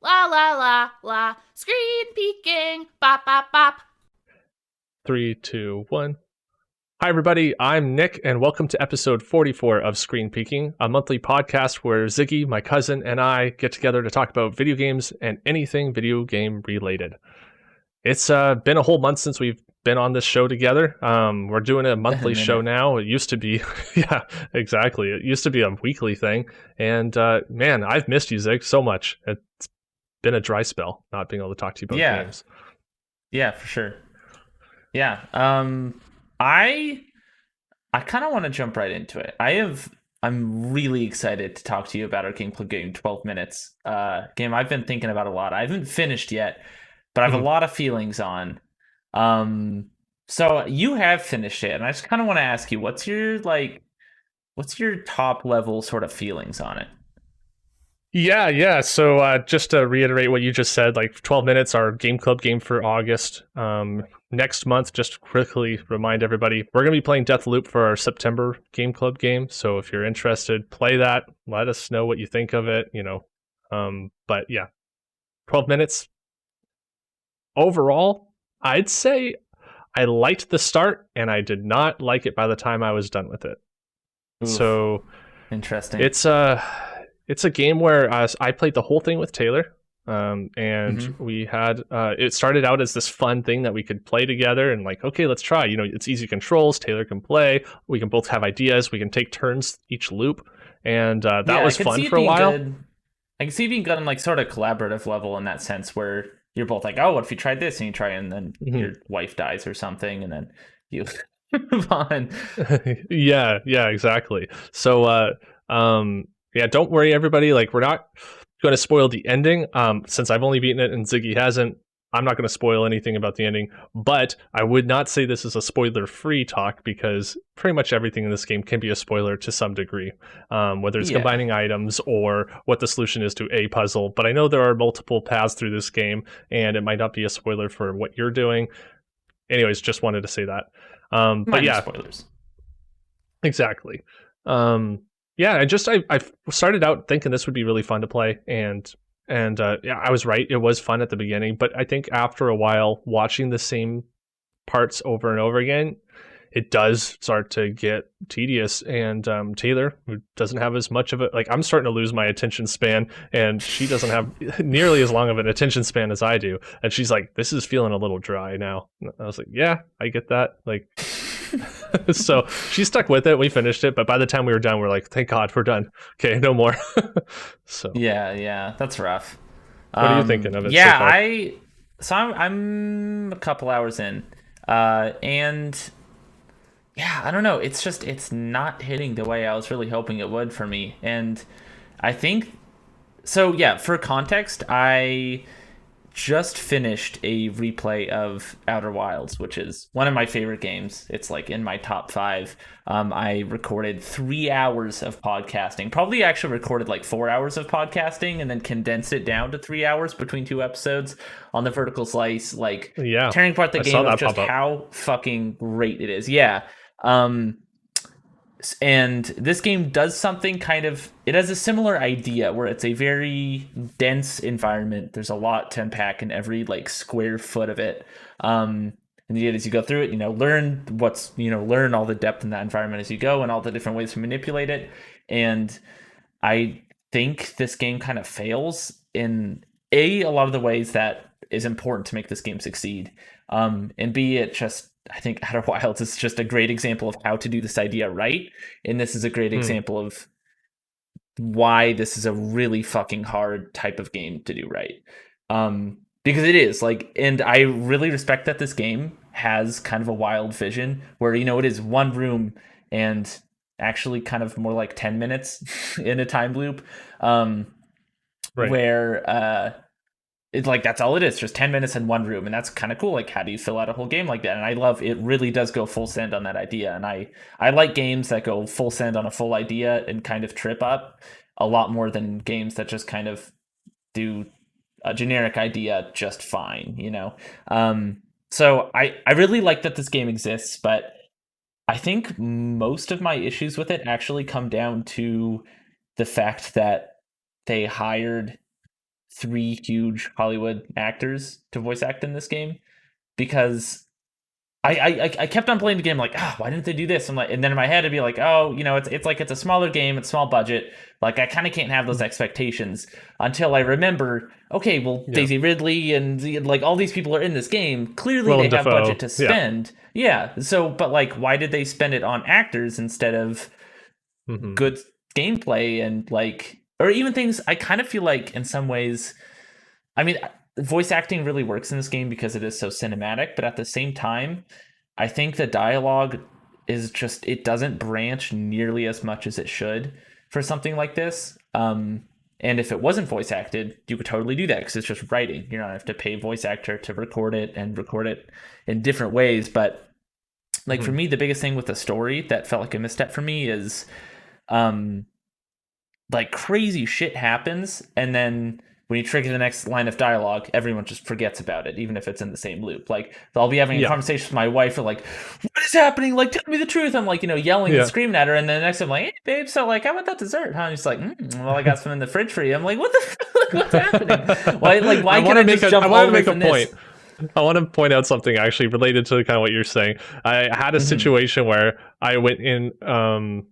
La la la la. Screen peeking. Bop bop bop. 3, 2, 1. Hi, everybody. I'm Nick, and welcome to episode 44 of Screen Peeking, a monthly podcast where Ziggy, my cousin, and I get together to talk about video games and anything video game related. It's been a whole month since we've been on this show together. We're doing a Been a monthly show minute. now. It used to be, yeah, exactly. It used to be a weekly thing. And man, I've missed you, Zig, so much. It's been a dry spell not being able to talk to you about Yeah, games. yeah, for sure. Yeah. I I kind of want to jump right into it. I'm really excited to talk to you about our Game Club game 12 minutes. Game I've been thinking about a lot. I haven't finished yet, but I have a Mhm. lot of feelings on. Um, so you have finished it, and I just kind of want to ask you, what's your top level sort of feelings on it? Yeah. So just to reiterate what you just said, like 12 minutes, our Game Club game for August. Next month, just quickly remind everybody, we're going to be playing Deathloop for our September Game Club game. So if you're interested, play that. Let us know what you think of it, But yeah, 12 minutes. Overall, I'd say I liked the start and I did not like it by the time I was done with it. Oof, So interesting. It's a it's a game where I played the whole thing with Taylor, and Mm-hmm. we had it started out as this fun thing that we could play together and like, okay, let's try. It's easy controls. Taylor can play. We can both have ideas. We can take turns each loop, and that Yeah, I was could fun see it for a being while. good. I can see it being good on like sort of collaborative level in that sense where you're both like, oh, what if you tried this and you try and then Mhm. your wife dies or something and then you move on. Yeah, exactly. So, yeah, don't worry, everybody. Like, we're not going to spoil the ending. Since I've only beaten it and Ziggy hasn't, I'm not going to spoil anything about the ending. But I would not say this is a spoiler-free talk because pretty much everything in this game can be a spoiler to some degree, whether it's Yeah, combining items or what the solution is to a puzzle. But I know there are multiple paths through this game, and it might not be a spoiler for what you're doing. Anyways, just wanted to say that. But minor yeah, spoilers. exactly. Um, yeah, I started out thinking this would be really fun to play, and yeah, I was right. It was fun at the beginning, but I think after a while, watching the same parts over and over again, it does start to get tedious. And Taylor, who doesn't have as much of it, like I'm starting to lose my attention span, and she doesn't have nearly as long of an attention span as I do. And she's like, "This is feeling a little dry now." And I was like, "Yeah, I get that." Like, so she stuck with it. We finished it, but by the time we were done, we're like, "Thank God, we're done. Okay, no more." So, Yeah, that's rough. what are you thinking of it so Yeah, far? I'm a couple hours in. And yeah, I don't know. It's not hitting the way I was really hoping it would for me. And I think so yeah, for context, I just finished a replay of Outer Wilds, which is one of my favorite games. It's like in my top five. I recorded 3 hours of podcasting. Probably actually recorded like 4 hours of podcasting and then condensed it down to 3 hours between two episodes on the vertical slice, like Yeah, tearing apart the I saw game of that just pop up. how fucking great it is. Yeah. Um, and this game does something kind of, it has a similar idea where it's a very dense environment. There's a lot to unpack in every like square foot of it. And yet as you go through it, learn all the depth in that environment as you go and all the different ways to manipulate it. And I think this game kind of fails in a lot of the ways that is important to make this game succeed. And B, it just, I think Outer Wilds is just a great example of how to do this idea right. And this is a great Hmm. example of why this is a really fucking hard type of game to do right. Because it is like, and I really respect that this game has kind of a wild vision where, it is one room and actually kind of more like 10 minutes in a time loop. Um, Right. where it's like that's all it is, just 10 minutes in one room, and that's kind of cool. Like, how do you fill out a whole game like that? And I love it. Really does go full send on that idea, and I like games that go full send on a full idea and kind of trip up a lot more than games that just kind of do a generic idea just fine. So I really like that this game exists, but I think most of my issues with it actually come down to the fact that they hired three huge Hollywood actors to voice act in this game, because I kept on playing the game like, why didn't they do this? I'm like, and then in my head it'd be like, oh, it's like it's a smaller game, it's small budget. Like I kind of can't have those expectations until I remember, okay, well, Yeah. Daisy Ridley and like all these people are in this game. Clearly Willem they have Dafoe. budget to spend. Yeah. So, but like, why did they spend it on actors instead of Hmm. good gameplay and like, or even things? I kind of feel like in some ways, I mean, voice acting really works in this game because it is so cinematic, but at the same time, I think the dialogue is just, it doesn't branch nearly as much as it should for something like this. And if it wasn't voice acted, you could totally do that because it's just writing. You don't have to pay a voice actor to record it and record it in different ways. But like for me, the biggest thing with the story that felt like a misstep for me is like crazy shit happens, and then when you trigger the next line of dialogue, everyone just forgets about it, even if it's in the same loop. Like I'll be having a conversation with my wife, or like, "What is happening? Like, tell me the truth." I'm like, yelling and screaming at her, and then the next time, I'm like, "Hey, babe, so like, how about that dessert?" Huh? And she's like, "Well, I got some in the fridge for you." I'm like, "What the fuck? What's happening? Why? Like, why can't I just jump all the way from this?" I want to point out something actually related to kind of what you're saying. I had a situation where I went into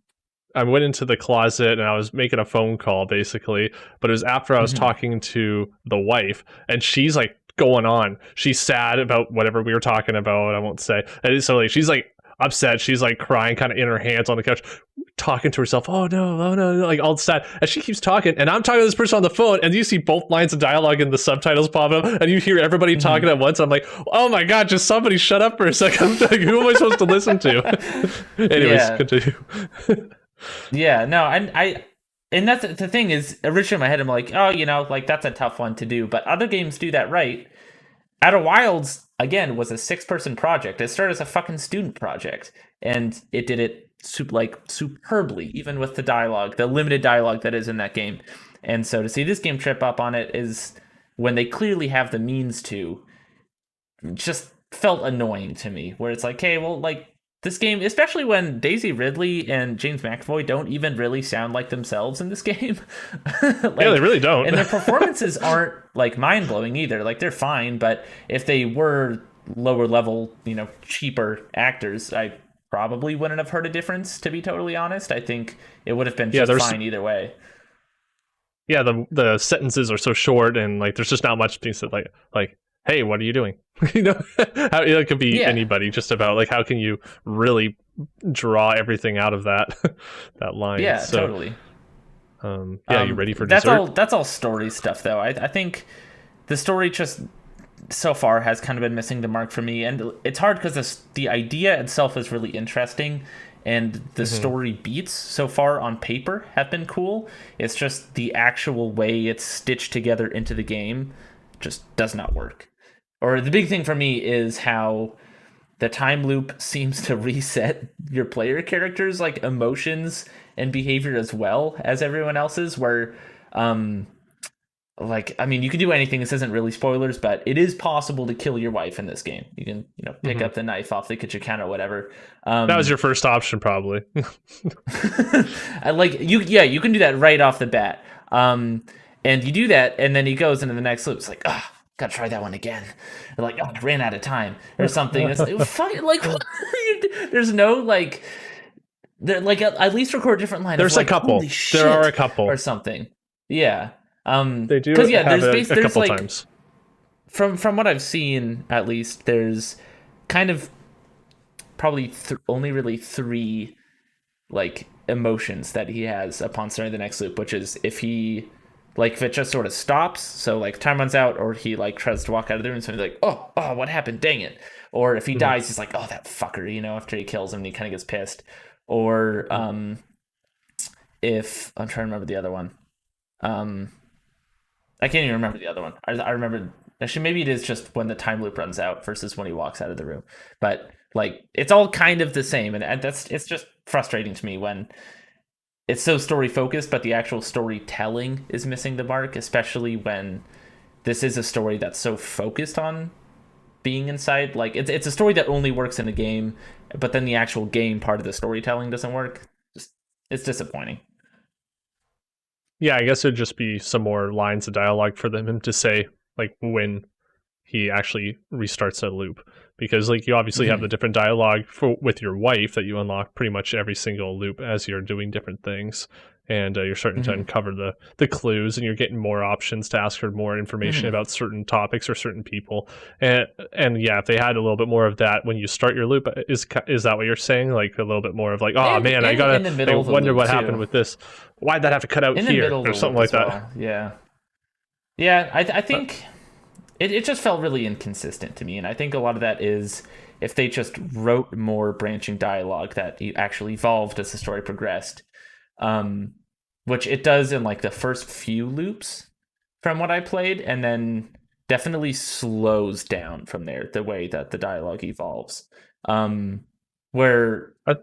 the closet and I was making a phone call basically, but it was after I was talking to the wife, and she's like going on. She's sad about whatever we were talking about. I won't say. And so like she's like upset. She's like crying, kind of in her hands on the couch, talking to herself. Oh no, like all sad. And she keeps talking, and I'm talking to this person on the phone, and you see both lines of dialogue and the subtitles pop up, and you hear everybody talking at once. I'm like, oh my god, just somebody shut up for a second. Like, who am I supposed to listen to? Anyways, continue. Yeah, no, and that's the thing is, originally in my head, I'm like, oh, like that's a tough one to do, but other games do that right. Outer Wilds, again, was a 6-person project. It started as a fucking student project, and it did it superbly, even with the dialogue, the limited dialogue that is in that game. And so to see this game trip up on it is, when they clearly have the means to, just felt annoying to me, where it's like, hey, well, like, this game, especially when Daisy Ridley and James McAvoy don't even really sound like themselves in this game. Like, yeah, they really don't. And their performances aren't like mind-blowing either. Like, they're fine, but if they were lower level, cheaper actors, I probably wouldn't have heard a difference, to be totally honest. I think it would have been just fine either way. Yeah, the sentences are so short, and like there's just not much being said, like hey, what are you doing? It could be anybody, just about like how can you really draw everything out of that that line. Yeah, so, totally. You ready for dessert? That's all story stuff though. I think the story just so far has kind of been missing the mark for me, and it's hard because the idea itself is really interesting, and the story beats so far on paper have been cool. It's just the actual way it's stitched together into the game just does not work. Or the big thing for me is how the time loop seems to reset your player characters' like emotions and behavior as well as everyone else's, where like, I mean, you can do anything. This isn't really spoilers, but it is possible to kill your wife in this game. You can, pick up the knife off the kitchen counter or whatever. That was your first option, probably. You can do that right off the bat. And you do that, and then he goes into the next loop. It's like, gotta try that one again. They're like, I ran out of time or something. It's like, fucking, like, there's no like, at least record a different line. There's like, a couple. There are a couple or something. Yeah. They do. Because there's a couple like, times. From what I've seen, at least, there's kind of probably only really 3 like emotions that he has upon starting the next loop, which is if it just sort of stops, so like time runs out, or he like tries to walk out of the room, so he's like, oh, what happened? Dang it. Or if he dies, he's like, oh, that fucker, after he kills him, and he kind of gets pissed. Or if I'm trying to remember the other one, I can't even remember the other one. I remember, actually, maybe it is just when the time loop runs out versus when he walks out of the room. But like, it's all kind of the same, and it's just frustrating to me when it's so story focused, but the actual storytelling is missing the mark, especially when this is a story that's so focused on being inside. Like, it's a story that only works in a game, but then the actual game part of the storytelling doesn't work. It's disappointing. Yeah, I guess it'd just be some more lines of dialogue for them to say, like, when he actually restarts a loop, because like you obviously have the Hmm. different dialogue for with your wife that you unlock pretty much every single loop as you're doing different things, and you're starting to Hmm. uncover the clues, and you're getting more options to ask her more information Hmm. about certain topics or certain people. And yeah, if they had a little bit more of that when you start your loop, is that what you're saying, like a little bit more of like, oh And man, I gotta, in the I middle of the wonder loop what happened too. with this, why'd that have to cut out In the here middle of or the something loop like as that. well. Yeah. Yeah, I Uh, think it just felt really inconsistent to me. And I think a lot of that is if they just wrote more branching dialogue that actually evolved as the story progressed, um, which it does in like the first few loops from what I played, and then definitely slows down from there the way that the dialogue evolves. Where I,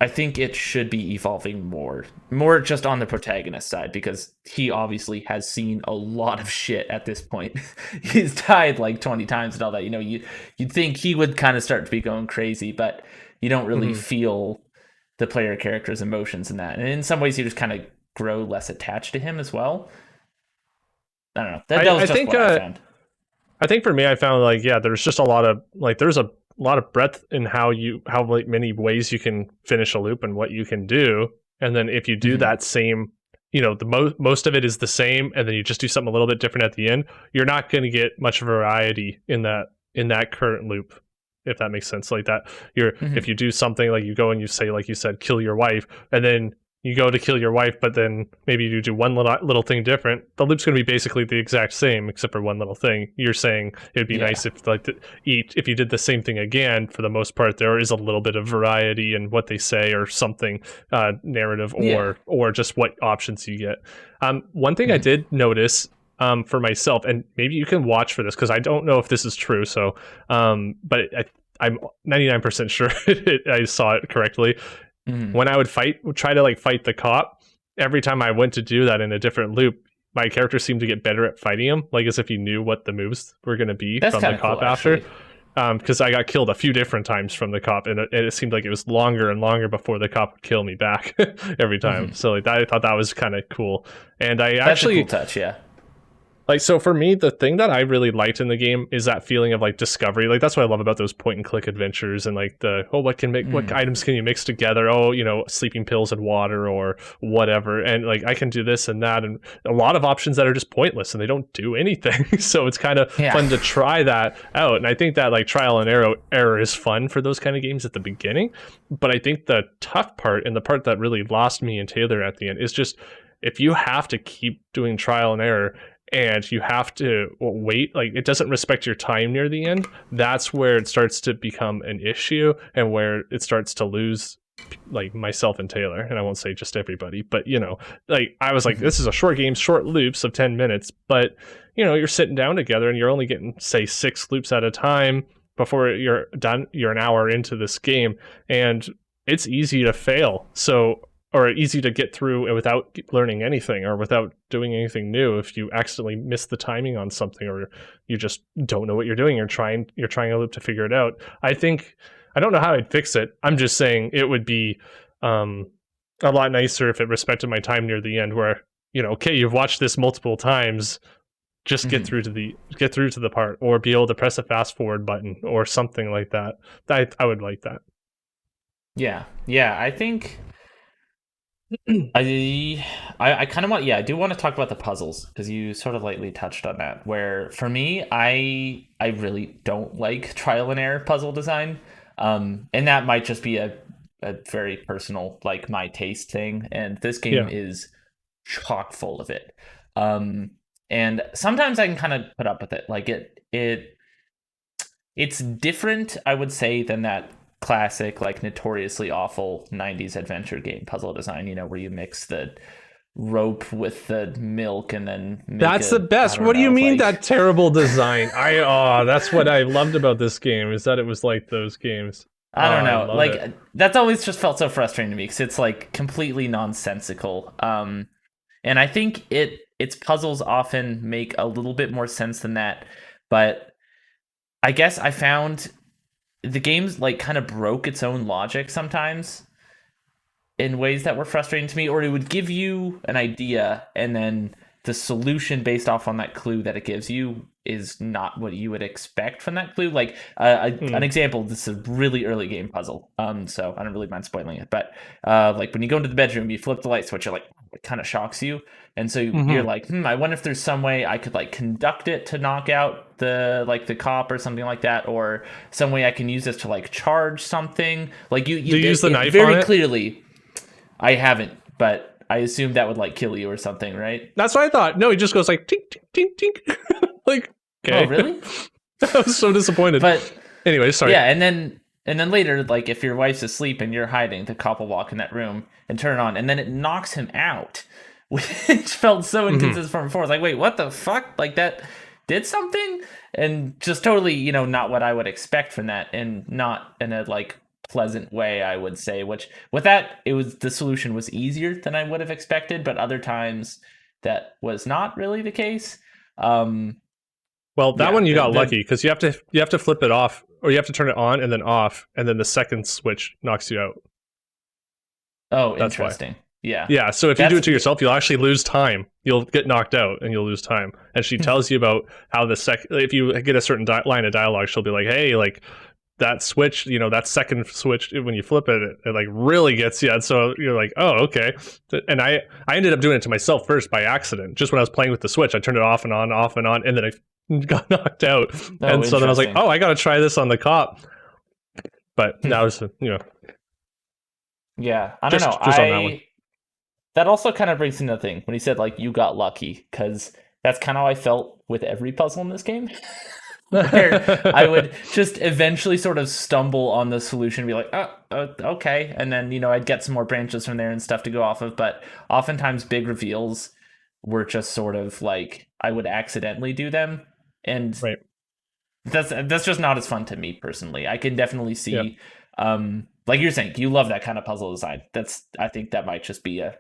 I think it should be evolving more just on the protagonist side, because he obviously has seen a lot of shit at this point. He's died like 20 times and all that. You'd think he would kind of start to be going crazy, but you don't really mhm. feel the player character's emotions in that. And in some ways, you just kind of grow less attached to him as well. I don't know. That was I just think what I found. I think for me, I found like yeah, there's just a lot of like there's a lot of breadth in how like many ways you can finish a loop and what you can do, and then if you do Hmm. that same, the most of it is the same, and then you just do something a little bit different at the end, you're not going to get much variety in that current loop, if that makes sense. Like that, you're if Hmm. you do something like you go and you say like you said, kill your wife, and then you go to kill your wife, but then maybe you do one little thing different. The loop's going to be basically the exact same, except for one little thing. You're saying it'd be Yeah. nice if if you did the same thing again. For the most part, there is a little bit of variety in what they say or something, narrative Yeah. or just what options you get. One thing I Hmm. did notice. For myself, and maybe you can watch for this because I don't know if this is true. So, but I'm 99% sure I saw it correctly Hmm. when I would try to like fight the cop, every time I went to do that in a different loop, my character seemed to get better at fighting him, like as if he knew what the moves were going to be That's from the kind of cool, cop after. actually. Because I got killed a few different times from the cop, and it seemed like it was longer and longer before the cop would kill me back every time. Hmm. So like I thought that was kind of cool, and I That's a cool actually touch. Yeah. like so for me, the thing that I really liked in the game is that feeling of like discovery. Like that's what I love about those point and click adventures and like the what Mm. items can you mix together? Oh, sleeping pills and water or whatever. And like I can do this and that and a lot of options that are just pointless and they don't do anything. So it's kind of Yeah. fun to try that out. And I think that like trial and error is fun for those kind of games at the beginning. But I think the tough part and the part that really lost me and Taylor at the end is just if you have to keep doing trial and error and you have to wait, like it doesn't respect your time near the end, that's where it starts to become an issue and where it starts to lose like myself and Taylor, and I won't say just everybody, but like I was like, Hmm. this is a short game, short loops of 10 minutes, but you're sitting down together and you're only getting say 6 loops at a time before you're done, you're an hour into this game, and it's easy to fail. So or easy to get through without learning anything or without doing anything new if you accidentally miss the timing on something or you just don't know what you're doing, you're trying a loop to figure it out. I don't know how I'd fix it. I'm just saying it would be um, a lot nicer if it respected my time near the end where okay, you've watched this multiple times, just Hmm. get through to the part or be able to press a fast forward button or something like that. I would like that. Yeah. Yeah. I think I kind of want, yeah, I do want to talk about the puzzles because you sort of lightly touched on that. Where for me, I really don't like trial and error puzzle design, and that might just be a very personal, like my taste thing. And this game Yeah. is chock full of it, um, and sometimes I can kind of put up with it. Like it's different, I would say, than that classic, like notoriously awful 90s adventure game puzzle design, where you mix the rope with the milk and then make That's the I best. don't What do you know, mean like, that terrible design? That's what I loved about this game is that it was like those games. Oh, I don't I know. love Like it. that's always just felt so frustrating to me because it's like completely nonsensical. And I think its puzzles often make a little bit more sense than that. But I guess I found the game's like kind of broke its own logic sometimes. in ways that were frustrating to me, or it would give you an idea and then the solution based off on that clue that it gives you is not what you would expect from that clue. Like an example, this is a really early game puzzle. So I don't really mind spoiling it, but like when you go into the bedroom, you flip the light switch, you're like, it kind of shocks you. And so you're like, I wonder if there's some way I could like conduct it to knock out the cop or something like that, or some way I can use this to like charge something. Like you use the knife very on it? clearly. I haven't, but I assume that would like kill you or something, right? That's what I thought. No, he just goes like tink tink tink tink. Like, okay. Oh, really? I was so disappointed. But anyway, sorry. yeah, and then later, like if your wife's asleep and you're hiding, the cop will walk in that room and turn it on, and then it knocks him out, which felt so inconsistent from before. It's like, wait, what the fuck? Like that did something, and just totally, not what I would expect from that, and not in a like pleasant way, I would say. Which with that, the solution was easier than I would have expected, but other times that was not really the case. Well, that one you got lucky because you have to flip it off, or you have to turn it on and then off, and then the second switch knocks you out. Oh, That's interesting. Why. Yeah. Yeah. So if you do it to yourself, you'll actually lose time. You'll get knocked out and you'll lose time. And she tells you about how if you get a certain line of dialogue, she'll be like, "Hey, like that switch, that second switch when you flip it, it like really gets you." And so you're like, "Oh, okay." And I ended up doing it to myself first by accident. Just when I was playing with the switch, I turned it off and on, and then I got knocked out. And so then I was like, "Oh, I got to try this on the cop." But that was, yeah, I don't know. Just on that one. That also kind of brings another thing when he said like you got lucky, because that's kind of how I felt with every puzzle in this game. Where I would just eventually sort of stumble on the solution and be like, oh, okay. And then, I'd get some more branches from there and stuff to go off of. But oftentimes big reveals were just sort of like I would accidentally do them. And right. That's just not as fun to me personally. I can definitely see, like you're saying, you love that kind of puzzle design. I think that might just be a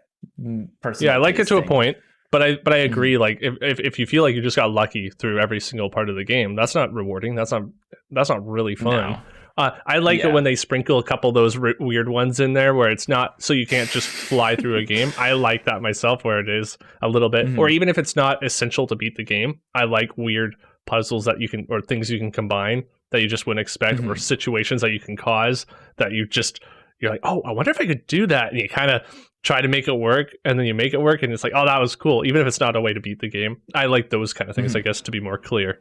personal. Yeah, I like it to thing. a point. But I agree. Like if you feel like you just got lucky through every single part of the game, that's not rewarding. That's not really fun. No. I like it when they sprinkle a couple of those weird ones in there where it's not so you can't just fly through a game. I like that myself, where it is a little bit, or even if it's not essential to beat the game. I like weird puzzles that you can, or things you can combine that you just wouldn't expect, or situations that you can cause that you're like, oh, I wonder if I could do that, and you kind of try to make it work, and then you make it work, and it's like, oh, that was cool, even if it's not a way to beat the game. I like those kind of things, I guess, to be more clear.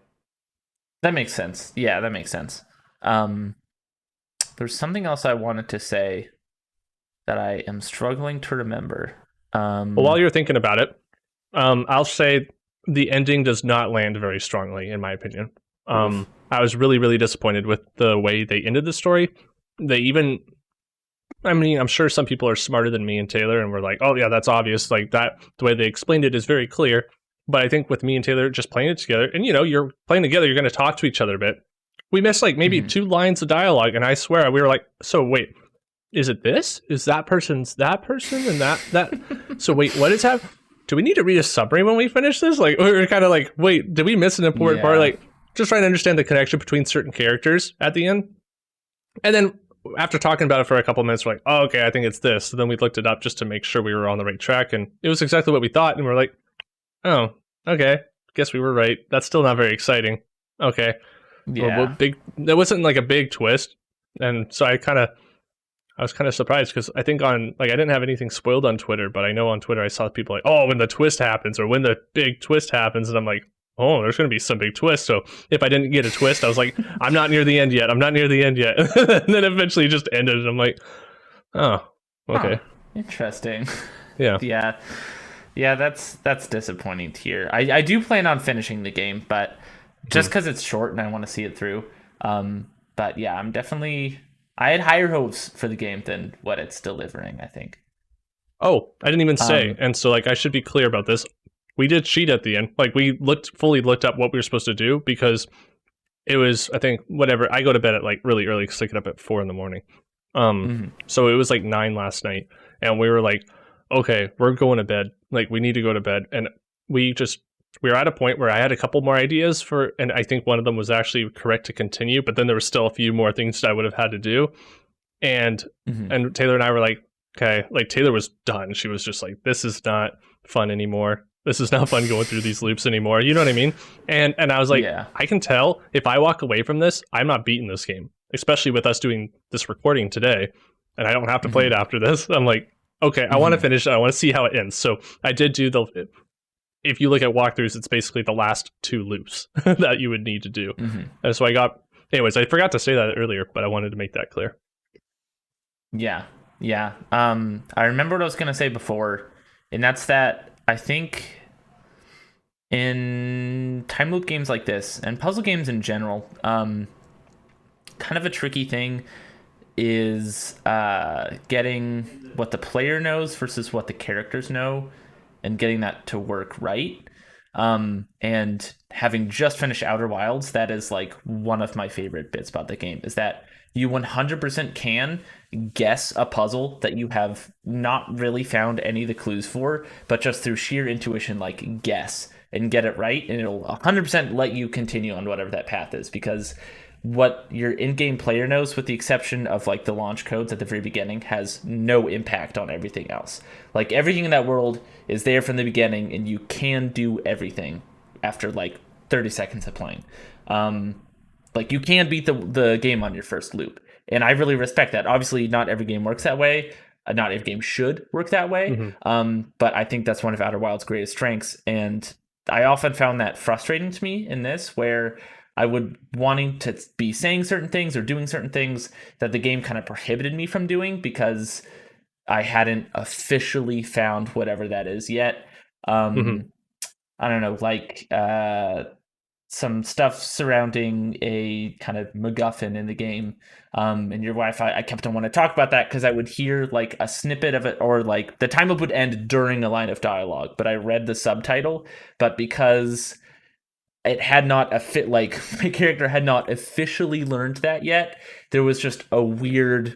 That makes sense. Yeah, that makes sense. There's something else I wanted to say that I am struggling to remember. Well, while you're thinking about it, I'll say the ending does not land very strongly, in my opinion. I was really, really disappointed with the way they ended the story. I'm sure some people are smarter than me and Taylor, and we're like, oh yeah, that's obvious. Like that, the way they explained it is very clear. But I think with me and Taylor just playing it together, and you're playing together, you're going to talk to each other a bit. We missed like maybe 2 lines of dialogue, and I swear we were like, so wait, is it this? Is that person's that person and that? So wait, what is happening? Do we need to read a summary when we finish this? Like, we were kind of like, wait, did we miss an important part? Like, just trying to understand the connection between certain characters at the end. And then after talking about it for a couple of minutes, we're like, oh, okay, I think it's this. So then we looked it up just to make sure we were on the right track, and it was exactly what we thought. And we're like, oh, okay, guess we were right. That's still not very exciting. Okay. Yeah. There wasn't like a big twist. And so I was kind of surprised, because I think I didn't have anything spoiled on Twitter, but I know on Twitter I saw people like, oh, when the twist happens, or when the big twist happens, and I'm like, oh, there's going to be some big twist. So if I didn't get a twist, I was like, I'm not near the end yet. And then eventually it just ended, and I'm like, oh, okay. Interesting. Yeah. Yeah, that's disappointing to hear. I do plan on finishing the game, but just because it's short and I want to see it through. But yeah, I had higher hopes for the game than what it's delivering, I think. Oh, I didn't even say. And so I should be clear about this. We did cheat at the end. We fully looked up what we were supposed to do, because it was, I think, whatever. I go to bed at really early because I get up at 4 a.m. So it was 9 last night, and we were like, okay, we're going to bed. We need to go to bed. And we were at a point where I had a couple more ideas and I think one of them was actually correct to continue, but then there were still a few more things that I would have had to do. And Taylor and I were like, Okay, like Taylor was done. She was just like, this is not fun anymore. This is not fun going through these loops anymore. You know what I mean? And I was like, Yeah. I can tell if I walk away from this, I'm not beating this game, especially with us doing this recording today, and I don't have to play it Hmm. after this. I'm like, okay, I want to Hmm. finish it. I want to see how it ends. So I did do the. If you look at walkthroughs, it's basically the last two loops that you would need to do. Hmm. And so I got. Anyways, I forgot to say that earlier, but I wanted to make that clear. Yeah. Yeah. I remember what I was gonna say before, and that's that I think in time loop games like this and puzzle games in general, kind of a tricky thing is getting what the player knows versus what the characters know and getting that to work right. And having just finished Outer Wilds, that is like one of my favorite bits about the game is that you 100% can guess a puzzle that you have not really found any of the clues for, but just through sheer intuition, like guess and get it right, and it'll 100% let you continue on whatever that path is because what your in-game player knows, with the exception of like the launch codes at the very beginning, has no impact on everything else. Like everything in that world is there from the beginning, and you can do everything after like 30 seconds of playing. Like you can beat the game on your first loop, and I really respect that. Obviously, not every game works that way. Not every game should work that way. Mm-hmm. But I think that's one of Outer Wild's greatest strengths, and I often found that frustrating to me in this, where I would wanting to be saying certain things or doing certain things that the game kind of prohibited me from doing because I hadn't officially found whatever that is yet. Mm-hmm. I don't know, like some stuff surrounding a kind of MacGuffin in the game. And your Wi-Fi, I kept on wanting to talk about that because I would hear like a snippet of it, or like the time loop would end during a line of dialogue, but I read the subtitle. But because it had not a fit, like my character had not officially learned that yet, there was just a weird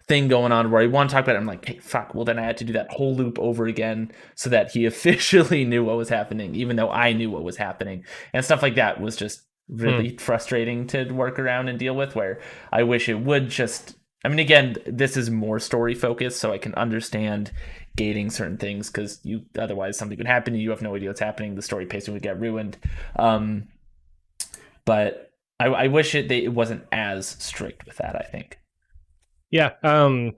thing going on where I want to talk about it. I'm like, hey, fuck. Well, then I had to do that whole loop over again so that he officially knew what was happening, even though I knew what was happening. And stuff like that was just really frustrating to work around and deal with, where I wish it would just. I mean, again, this is more story focused, so I can understand gating certain things because you otherwise something could happen. You have no idea what's happening. The story pacing would get ruined. Um, but I wish it wasn't as strict with that. I think. Yeah,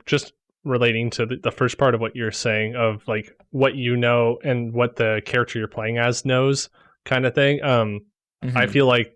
just relating to the first part of what you're saying of like what you know and what the character you're playing as knows, kind of thing. I Mm-hmm. feel like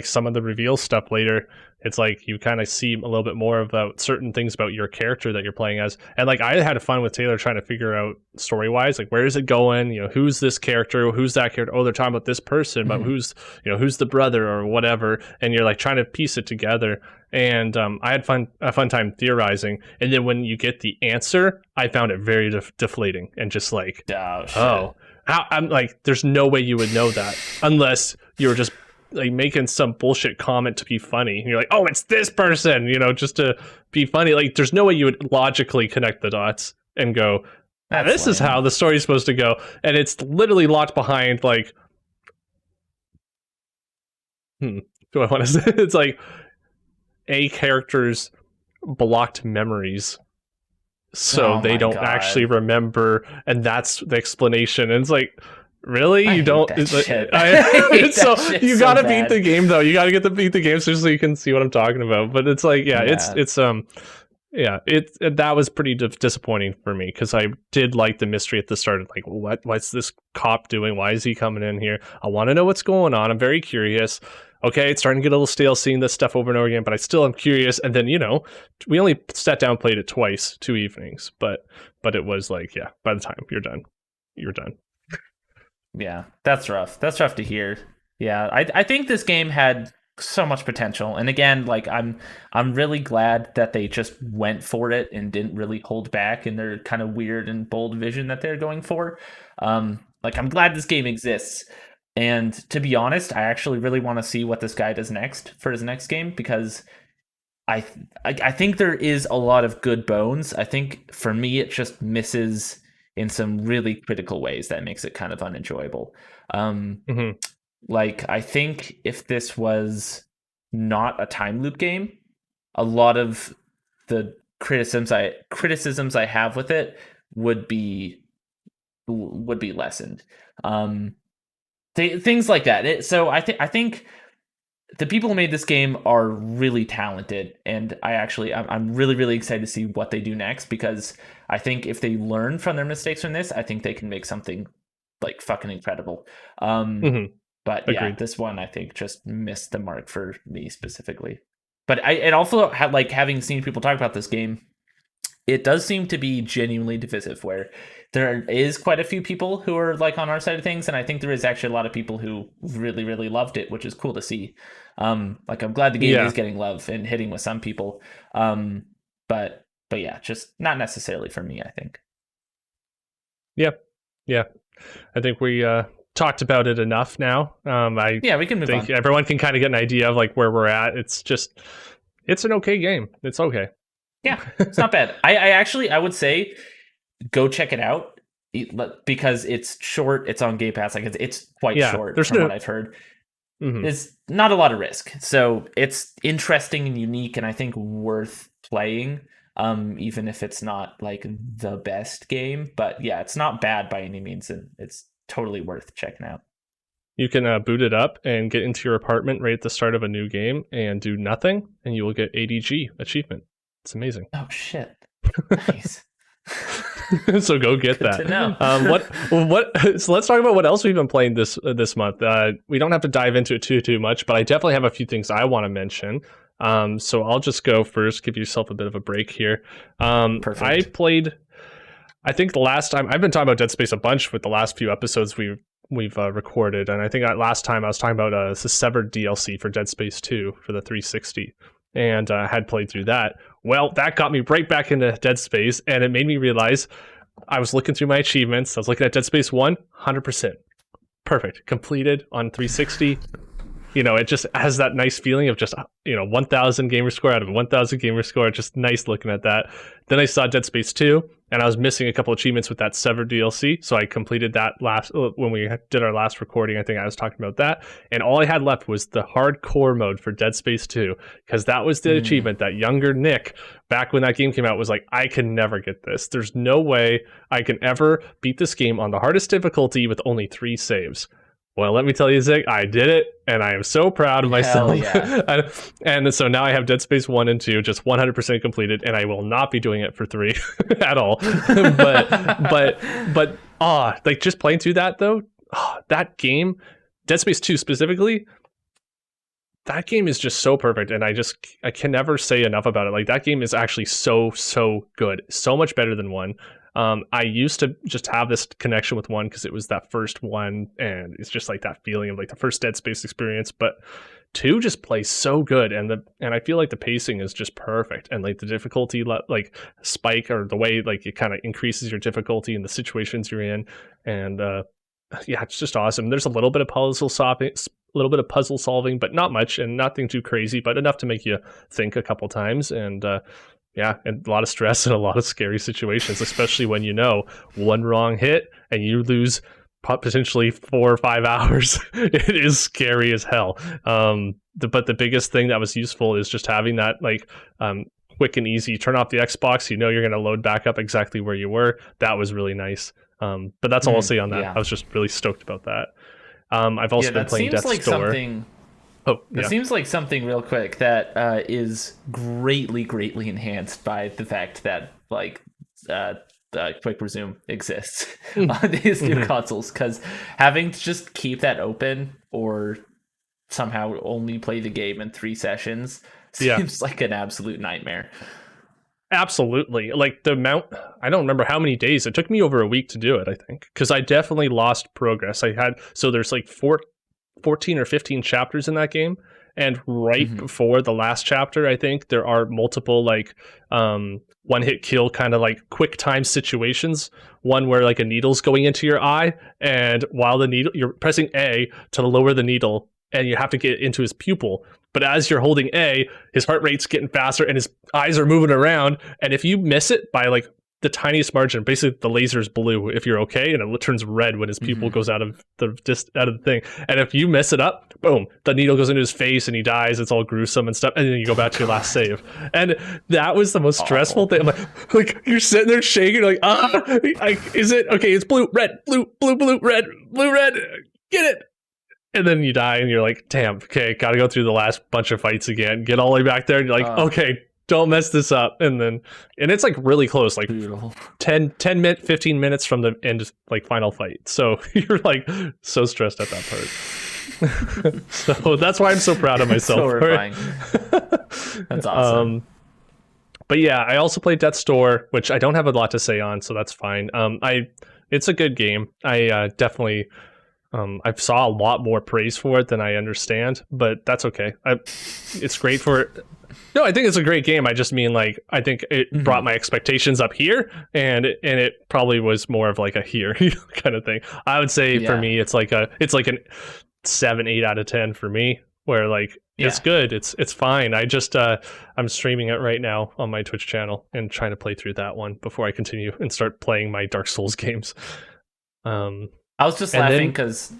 some of the reveal stuff later, it's like you kind of see a little bit more about certain things about your character that you're playing as, and like I had fun with Taylor trying to figure out story wise, like where is it going? You know, who's this character? Who's that character? Oh, they're talking about this person, but Mm-hmm. who's the brother or whatever, and you're like trying to piece it together. And I had a fun time theorizing, and then when you get the answer, I found it very deflating and just like, Oh shit. oh, how I'm like, there's no way you would know that unless you were just like making some bullshit comment to be funny. And you're like, oh, it's this person, just to be funny. Like, there's no way you would logically connect the dots and go, ah, That's this is how lame. the story's supposed to go. And it's literally locked behind like, do I want to say? It's like a character's blocked memories, so Oh they my don't actually god. remember, and that's the explanation. And it's like, really, I you hate don't? that shit. I, I hate so that shit you so gotta beat the bad. game though. You gotta get to beat the game so you can see what I'm talking about. But it's like, yeah, Yeah. yeah, that was pretty disappointing for me because I did like the mystery at the start. Like, what's this cop doing? Why is he coming in here? I want to know what's going on. I'm very curious. Okay, it's starting to get a little stale seeing this stuff over and over again, but I still am curious. And then we only sat down and played it twice, 2 evenings, but it was like, yeah, by the time you're done. Yeah. That's rough. That's rough to hear. Yeah. I think this game had so much potential. And again, like I'm really glad that they just went for it and didn't really hold back in their kind of weird and bold vision that they're going for. Like I'm glad this game exists. And to be honest, I actually really want to see what this guy does next for his next game because I think there is a lot of good bones. I think for me, it just misses in some really critical ways that makes it kind of unenjoyable. Um, Hmm. like I think if this was not a time loop game, a lot of the criticisms I have with it would be lessened. Um, things like that. So I think the people who made this game are really talented, and I'm really really excited to see what they do next, because I think if they learn from their mistakes from this, I think they can make something like fucking incredible. Hmm. But yeah, Agreed. this one I think just missed the mark for me specifically. But it also had, like, having seen people talk about this game, it does seem to be genuinely divisive, where there is quite a few people who are like on our side of things, and I think there is actually a lot of people who really really loved it, which is cool to see. Like, I'm glad the game Yeah. is getting love and hitting with some people. um but yeah, just not necessarily for me, I think. Yeah. Yeah. I think we talked about it enough now. I Yeah, we can move think on. everyone can kind of get an idea of like where we're at. It's an okay game. It's okay. Yeah, it's not bad. I actually, I would say go check it out, because it's short. It's on Game Pass. Like, it's quite Yeah. short There's from what no. I've heard. Mhm. There's not a lot of risk, so it's interesting and unique, and I think worth playing. Even if it's not like the best game, but yeah, it's not bad by any means, and it's totally worth checking out. You can boot it up and get into your apartment right at the start of a new game and do nothing, and you will get ADG achievement. It's amazing. Oh shit! Nice. So go get Good that. to know. What? So let's talk about what else we've been playing this month. We don't have to dive into it too much, but I definitely have a few things I want to mention. So I'll just go first. Give yourself a bit of a break here. I Perfect. played. I think the last time I've been talking about Dead Space a bunch with the last few episodes we've recorded, and I think last time I was talking about the Severed DLC for Dead Space 2 for the 360, and had played through that. Well, that got me right back into Dead Space, and it made me realize I was looking through my achievements. I was looking at Dead Space 1, 100%. Perfect. Completed on 360. It just has that nice feeling of just 1000 gamer score out of 1000 gamer score. Just nice looking at that. Then I saw Dead Space 2, and I was missing a couple achievements with that Severed DLC, so I completed that last when we did our last recording. I think I was talking about that, and all I had left was the hardcore mode for Dead Space 2, because that was the Mm. achievement that younger Nick, back when that game came out, was like, I can never get this. There's no way I can ever beat this game on the hardest difficulty with only 3 saves. Well, let me tell you, Zig, I did it, and I am so proud of Hell myself. yeah. And so now I have Dead Space 1 and 2 just 100% completed, and I will not be doing it for 3 at all. but like, just playing through that, though, that game, Dead Space 2 specifically, that game is just so perfect, and I can never say enough about it. Like, that game is actually so good, so much better than 1. I used to just have this connection with 1 because it was that first one, and it's just like that feeling of like the first Dead Space experience. But 2 just plays so good, and I feel like the pacing is just perfect, and like the difficulty like spike, or the way like it kind of increases your difficulty in the situations you're in, and yeah, it's just awesome. There's a little bit of puzzle solving, but not much, and nothing too crazy, but enough to make you think a couple times. And yeah, and a lot of stress and a lot of scary situations, especially when one wrong hit and you lose potentially 4 or 5 hours. It is scary as hell. But the biggest thing that was useful is just having that like quick and easy. Turn off the Xbox, you're going to load back up exactly where you were. That was really nice. But that's all I'll say on that. Yeah. I was just really stoked about that. I've also Yeah, been that playing seems Death's like Door. something. Oh, That yeah. seems like something real quick that is greatly, greatly enhanced by the fact that like quick resume exists on these new consoles. Because having to just keep that open or somehow only play the game in 3 sessions Yeah. seems like an absolute nightmare. Absolutely. Like the amount, I don't remember how many days. It took me over a week to do it, I think, because I definitely lost progress. So there's like 14 or 15 chapters in that game. And right Mhm. before the last chapter, I think there are multiple like one hit kill kind of like quick time situations. One where like a needle's going into your eye, and while you're pressing A to lower the needle, and you have to get into his pupil. But as you're holding A, his heart rate's getting faster and his eyes are moving around. And if you miss it by like the tiniest margin. Basically, the laser's blue if you're okay, and it turns red when his pupil goes out of the thing. And if you mess it up, boom, the needle goes into his face and he dies. It's all gruesome and stuff. And then you go back to your last save. And that was the most stressful thing. I'm like you're sitting there shaking, like is it okay? It's blue, red, blue, blue, blue, red, blue, red. Get it. And then you die, and you're like, damn, okay, got to go through the last bunch of fights again. Get all the way back there, and you're like, okay, don't mess this up. And it's like really close, like beautiful. 10 minutes, 15 minutes from the end, like final fight. So you're like so stressed at that part. So that's why I'm so proud of myself. So horrifying. That's awesome. But yeah, I also played Death's Door, which I don't have a lot to say on, so that's fine. It's a good game. I definitely. I saw a lot more praise for it than I understand, but that's okay. It's great for. No, I think it's a great game. I just mean, like, I think it brought my expectations up here, and it probably was more of like a here kind of thing. I would say for me, it's like an 7-8 out of 10 for me. Where like it's good, it's fine. I just I'm streaming it right now on my Twitch channel and trying to play through that one before I continue and start playing my Dark Souls games. I was just laughing because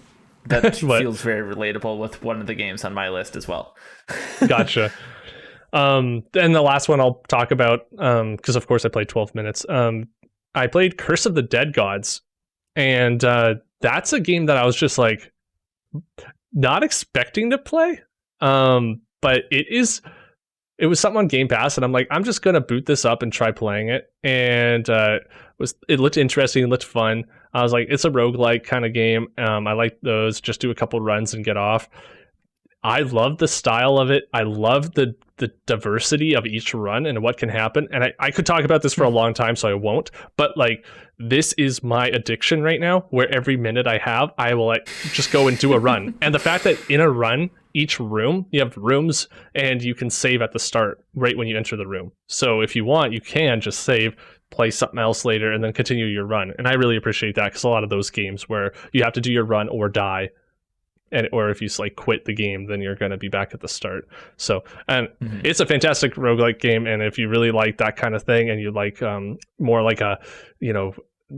that feels very relatable with one of the games on my list as well. Gotcha. And the last one I'll talk about, because of course I played 12 minutes. I played Curse of the Dead Gods, and that's a game that I was just like not expecting to play. But it was something on Game Pass, and I'm like, I'm just gonna boot this up and try playing it. And it looked interesting, it looked fun. I was like, it's a roguelike kind of game. I like those, just do a couple runs and get off. I love the style of it. I love the diversity of each run and what can happen. And I could talk about this for a long time, so I won't. But like, this is my addiction right now, where every minute I have, I will like just go and do a run. And the fact that in a run, each room, you have rooms and you can save at the start right when you enter the room. So if you want, you can just save, play something else later, and then continue your run. And I really appreciate that, because a lot of those games where you have to do your run or die, or if you like quit the game, then you're going to be back at the start. So, and it's a fantastic roguelike game. And if you really like that kind of thing, and you like more like a,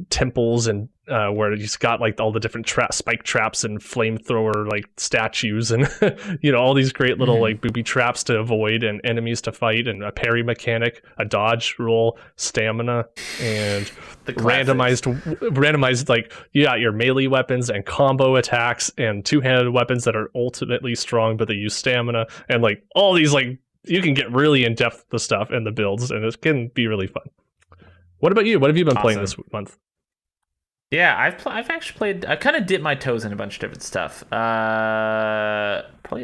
temples and where you've got like all the different spike traps and flamethrower like statues and all these great little like booby traps to avoid and enemies to fight, and a parry mechanic, a dodge roll, stamina, and randomized like you got your melee weapons and combo attacks and two-handed weapons that are ultimately strong but they use stamina, and like all these, like, you can get really in depth with the stuff and the builds, and it can be really fun. What about you? What have you been playing this month? Yeah, I've actually played. I kind of dipped my toes in a bunch of different stuff. Probably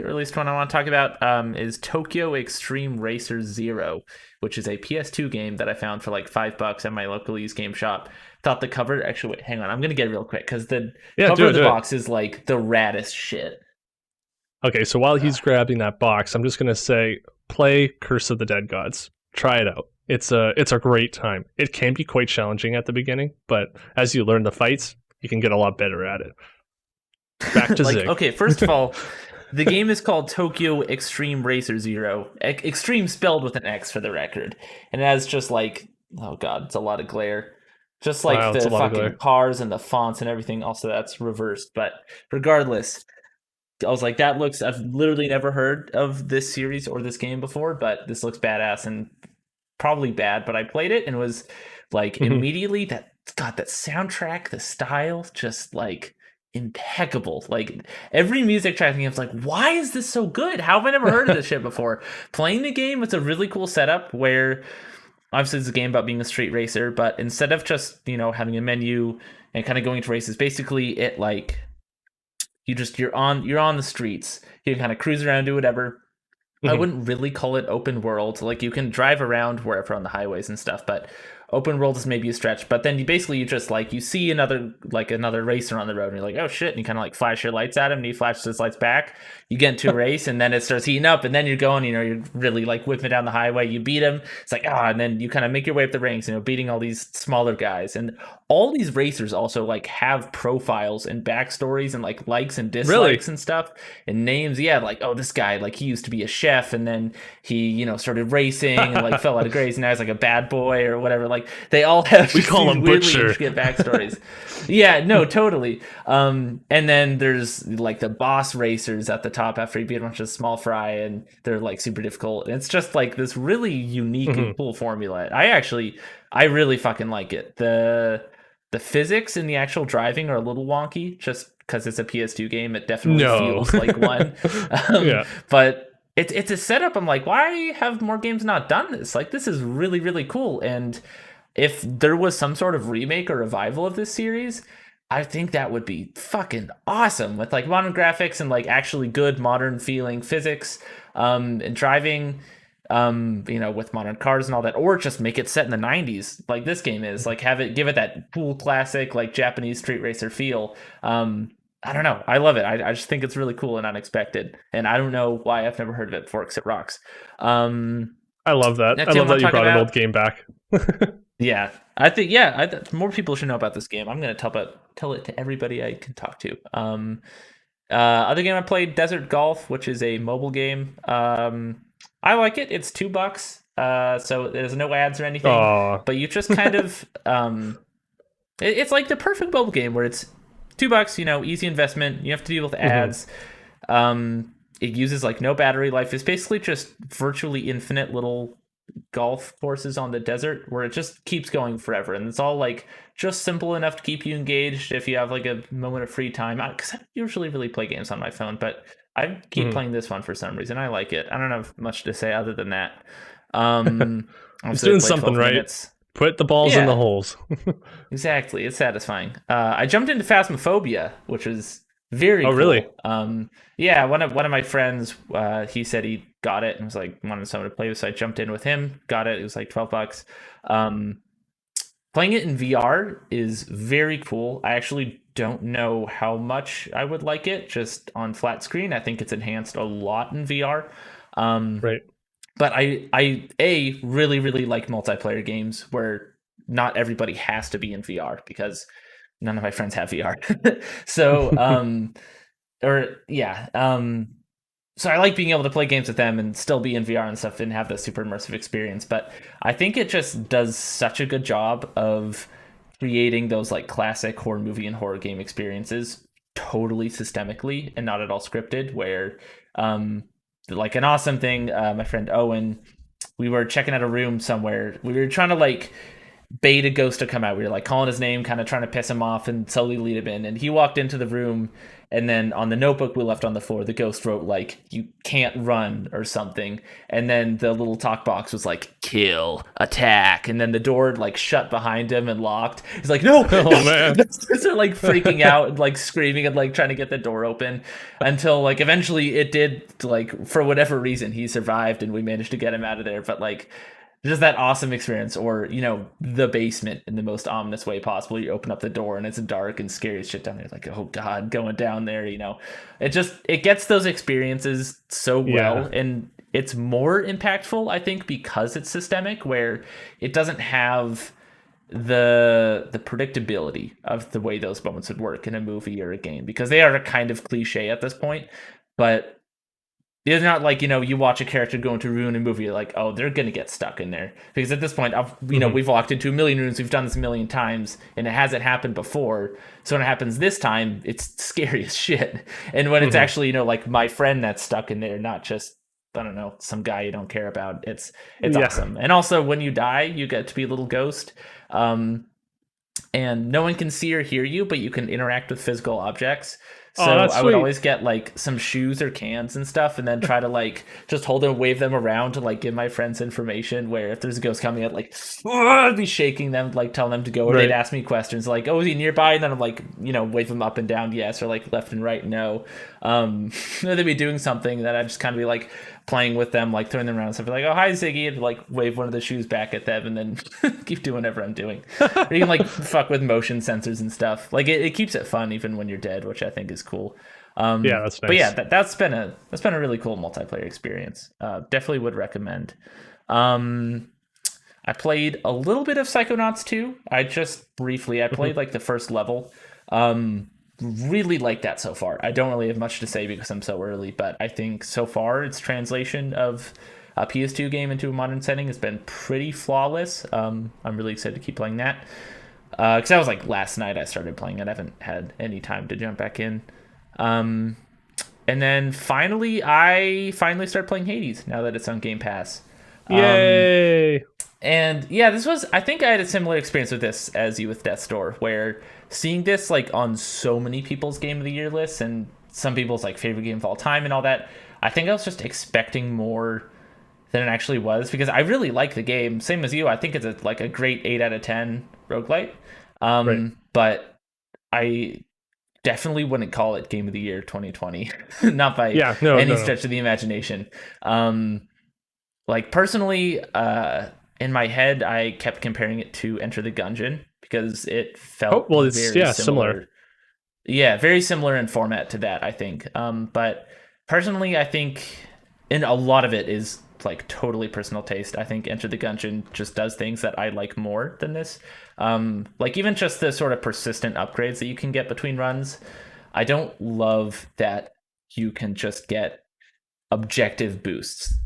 the earliest one I want to talk about is Tokyo Extreme Racer Zero, which is a PS2 game that I found for like $5 at my local used game shop. Thought the cover. Actually, wait, hang on. I'm gonna get it real quick because the cover of the box is like the raddest shit. Okay, so while he's grabbing that box, I'm just gonna say, play Curse of the Dead Gods. Try it out. It's a great time. It can be quite challenging at the beginning, but as you learn the fights, you can get a lot better at it. Back to Zig. Okay, first of all, the game is called Tokyo Extreme Racer Zero. Extreme spelled with an X for the record. And it has just like, oh god, it's a lot of glare. Just like the fucking cars and the fonts and everything. Also, that's reversed. But regardless, I was like, that looks... I've literally never heard of this series or this game before, but this looks badass and probably bad. But I played it and was like, immediately, that soundtrack, the style, just like impeccable. Like every music track, I was like, why is this so good? How have I never heard of this shit before? Playing the game, it's a really cool setup where obviously it's a game about being a street racer, but instead of just, having a menu and kind of going to races, basically it like you're on the streets. You can kind of cruise around, do whatever. I wouldn't really call it open world. Like you can drive around wherever on the highways and stuff, but open world is maybe a stretch. But then you just like, you see another racer on the road and you're like, oh shit. And you kind of like flash your lights at him and he flashes his lights back. You get into a race and then it starts heating up and then you're going, you're really like whipping down the highway. You beat him. It's like, and then you kind of make your way up the ranks, beating all these smaller guys. And all these racers also like have profiles and backstories and like likes and dislikes and stuff and names. Yeah. Like, oh, this guy, like he used to be a chef and then he, started racing and like fell out of grace and now he's like a bad boy or whatever. Like like they all have We call these him weirdly Butcher. intricate backstories. Yeah, no, totally. And then there's like the boss racers at the top after you beat a bunch of small fry, and they're like super difficult. It's just like this really unique and cool formula. I really fucking like it. The physics in the actual driving are a little wonky, just because it's a PS2 game. It definitely No. feels like one. Yeah. But it's a setup. I'm like, why have more games not done this? Like, this is really, really cool. And if there was some sort of remake or revival of this series, I think that would be fucking awesome with like modern graphics and like actually good modern feeling physics, and driving, with modern cars and all that, or just make it set in the 90s like this game is, like give it that cool classic like Japanese street racer feel. I don't know. I love it. I just think it's really cool and unexpected. And I don't know why I've never heard of it before because it rocks. I love that. Next I game love that you I'm talking brought an about, old game back. yeah, I think, yeah, more people should know about this game. I'm going to tell it to everybody I can talk to. Other game I played, Desert Golf, which is a mobile game. I like it. It's $2. So there's no ads or anything, Aw. but you just kind of, it's like the perfect mobile game where it's $2, easy investment. You have to deal with ads. It uses like no battery life. It's basically just virtually infinite little golf courses on the desert where it just keeps going forever, and it's all like just simple enough to keep you engaged if you have like a moment of free time, because I don't usually really play games on my phone, but I keep playing this one for some reason. I like it. I don't have much to say other than that. It's doing something right. Minutes. Put the balls in the holes. Exactly. It's satisfying. I jumped into Phasmophobia, which was very cool. Really? Yeah, one of my friends, he said he got it and was like wanted someone to play with, so I jumped in with him, got it. It was like $12. Playing it in VR is very cool. I actually don't know how much I would like it just on flat screen. I think it's enhanced a lot in VR. Right. But I really, really like multiplayer games where not everybody has to be in VR, because none of my friends have VR. So, so I like being able to play games with them and still be in VR and stuff and have the super immersive experience. But I think it just does such a good job of creating those like classic horror movie and horror game experiences totally systemically and not at all scripted, where, like an awesome thing, my friend Owen, we were checking out a room somewhere. We were trying to like bait a ghost to come out. We were like calling his name, kind of trying to piss him off and slowly lead him in. And he walked into the room, and then on the notebook we left on the floor, the ghost wrote like, "You can't run" or something. And then the little talk box was like, "Kill, attack." And then the door like shut behind him and locked. He's like, "No!" Oh man. They're like freaking out and like screaming and like trying to get the door open, until like eventually it did, like for whatever reason he survived and we managed to get him out of there. But like, just that awesome experience. Or the basement in the most ominous way possible. You open up the door and it's dark and scary as shit down there. Like, oh god, going down there. It gets those experiences so well, and it's more impactful, I think, because it's systemic, where it doesn't have the predictability of the way those moments would work in a movie or a game, because they are kind of cliche at this point. But it's not like, you watch a character go into a room in a movie, you're like, oh, they're going to get stuck in there. Because at this point, we've walked into a million rooms, we've done this a million times, and it hasn't happened before. So when it happens this time, it's scary as shit. And when it's actually, like my friend that's stuck in there, not just, I don't know, some guy you don't care about. It's awesome. And also, when you die, you get to be a little ghost. And no one can see or hear you, but you can interact with physical objects. So I would always get like some shoes or cans and stuff, and then try to like just hold them, wave them around to like give my friends information, where if there's a ghost coming, I'd like, I'd be shaking them, like telling them to go, or they'd ask me questions like, oh, is he nearby? And then I'm like, wave them up and down, yes, or like left and right, no. They'd be doing something that I'd just kind of be like playing with them, like throwing them around and stuff, like, oh, hi Ziggy, and like wave one of the shoes back at them, and then keep doing whatever I'm doing. Or you can like fuck with motion sensors and stuff. Like it keeps it fun even when you're dead, which I think is cool. Yeah, that's nice. But yeah, that's been a really cool multiplayer experience. Definitely would recommend. I played a little bit of Psychonauts 2. I played like the first level. Really like that so far. I don't really have much to say because I'm so early, but I think so far its translation of a PS2 game into a modern setting has been pretty flawless. I'm really excited to keep playing that. Because that was like last night I started playing it. I haven't had any time to jump back in. And then I finally started playing Hades now that it's on Game Pass. Yay! And yeah, I think I had a similar experience with this as you with Death's Door, where seeing this like on so many people's Game of the Year lists and some people's like favorite game of all time and all that, I think I was just expecting more than it actually was, because I really like the game. Same as you, I think it's a great 8 out of 10 roguelite. Right. But I definitely wouldn't call it Game of the Year 2020, not by any stretch of the imagination. Like personally, in my head, I kept comparing it to Enter the Gungeon because it felt it's similar. Yeah, very similar in format to that, I think. But personally, I think, and a lot of it is like totally personal taste. I think Enter the Gungeon just does things that I like more than this. Like even just the sort of persistent upgrades that you can get between runs. I don't love that you can just get objective boosts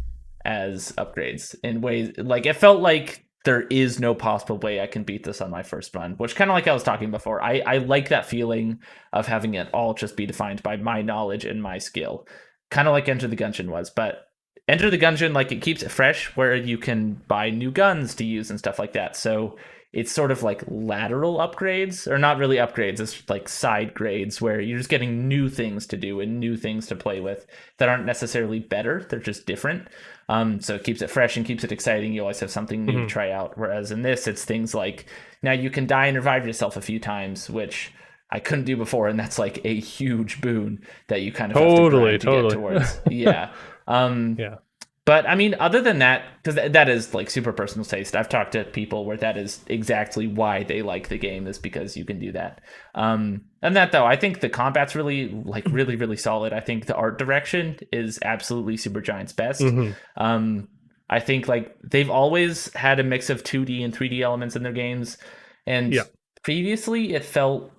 as upgrades in ways, like it felt like there is no possible way I can beat this on my first run, which kind of like I was talking before. I like that feeling of having it all just be defined by my knowledge and my skill, kind of like Enter the Gungeon was. But Enter the Gungeon, like, it keeps it fresh where you can buy new guns to use and stuff like that. So it's sort of like lateral upgrades, or not really upgrades, it's like side grades where you're just getting new things to do and new things to play with that aren't necessarily better, they're just different. So it keeps it fresh and keeps it exciting. You always have something new to try out. Whereas in this, it's things like, now you can die and revive yourself a few times, which I couldn't do before, and that's like a huge boon that you kind of have to grind to get towards. Yeah. Yeah. But I mean, other than that, because that is like super personal taste. I've talked to people where that is exactly why they like the game, is because you can do that. And that though, I think the combat's really really solid. I think the art direction is absolutely Supergiant's best. I think like they've always had a mix of 2D and 3D elements in their games, and previously it felt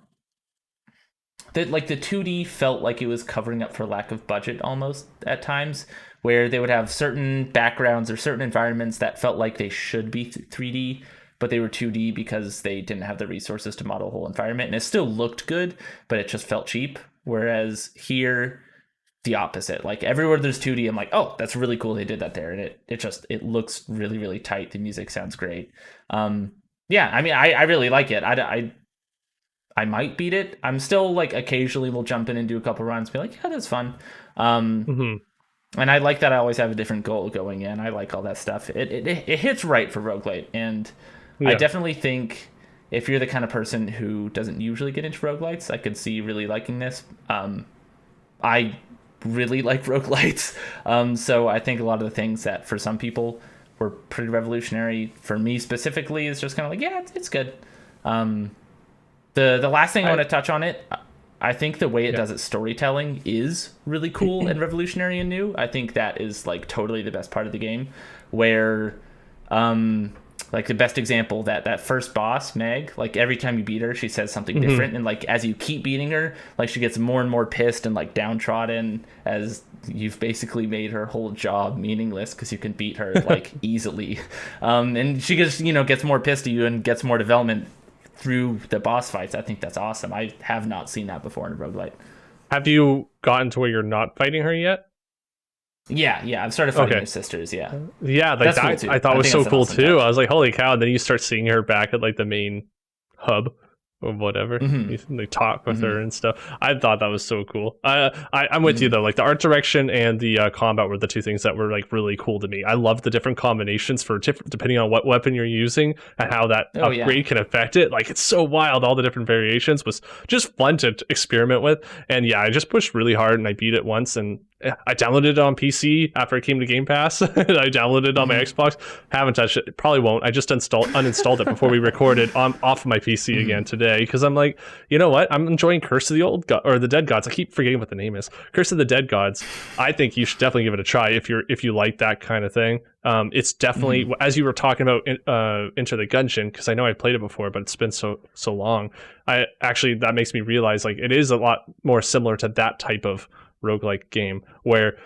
that like the 2D felt like it was covering up for lack of budget almost at times, where they would have certain backgrounds or certain environments that felt like they should be 3D, but they were 2D because they didn't have the resources to model a whole environment. And it still looked good, but it just felt cheap. Whereas here, the opposite. Like everywhere there's 2D, I'm like, oh, that's really cool they did that there. And it looks really, really tight. The music sounds great. Yeah, I mean, I really like it. I might beat it. I'm still like occasionally will jump in and do a couple runs, be like, yeah, that's fun. And I like that I always have a different goal going in. I like all that stuff. It hits right for roguelite. And I definitely think if you're the kind of person who doesn't usually get into roguelites, I could see really liking this. I really like roguelites. So I think a lot of the things that for some people were pretty revolutionary, for me specifically, is just kind of like, yeah, it's good. The last thing I want to touch on it, I think the way it does its storytelling is really cool and revolutionary and new. I think that is like totally the best part of the game, where like the best example, that first boss, Meg, like every time you beat her, she says something different, and like as you keep beating her, like she gets more and more pissed and like downtrodden, as you've basically made her whole job meaningless because you can beat her like easily. And she gets more pissed at you and gets more development through the boss fights. I think that's awesome. I have not seen that before in a roguelite. Have you gotten to where you're not fighting her yet? Yeah, I've started fighting her sisters. Yeah, like that cool I thought was so cool awesome too. I was like, holy cow! And then you start seeing her back at like the main hub or whatever. They talk with her and stuff. I thought that was so cool. I'm with you though. Like the art direction and the combat were the two things that were like really cool to me. I love the different combinations for depending on what weapon you're using and how that upgrade can affect it. Like it's so wild. All the different variations was just fun to experiment with. And yeah, I just pushed really hard and I beat it once, and I downloaded it on PC after it came to Game Pass. I downloaded it on my Xbox. Haven't touched it. Probably won't. I just uninstalled it before we recorded off of my PC again today, because I'm like, you know what? I'm enjoying Curse of the Old God, or the Dead Gods. I keep forgetting what the name is. Curse of the Dead Gods. I think you should definitely give it a try if you like that kind of thing. It's definitely, as you were talking about Enter the Gungeon, because I know I played it before, but it's been so long. That makes me realize like it is a lot more similar to that type of roguelike game where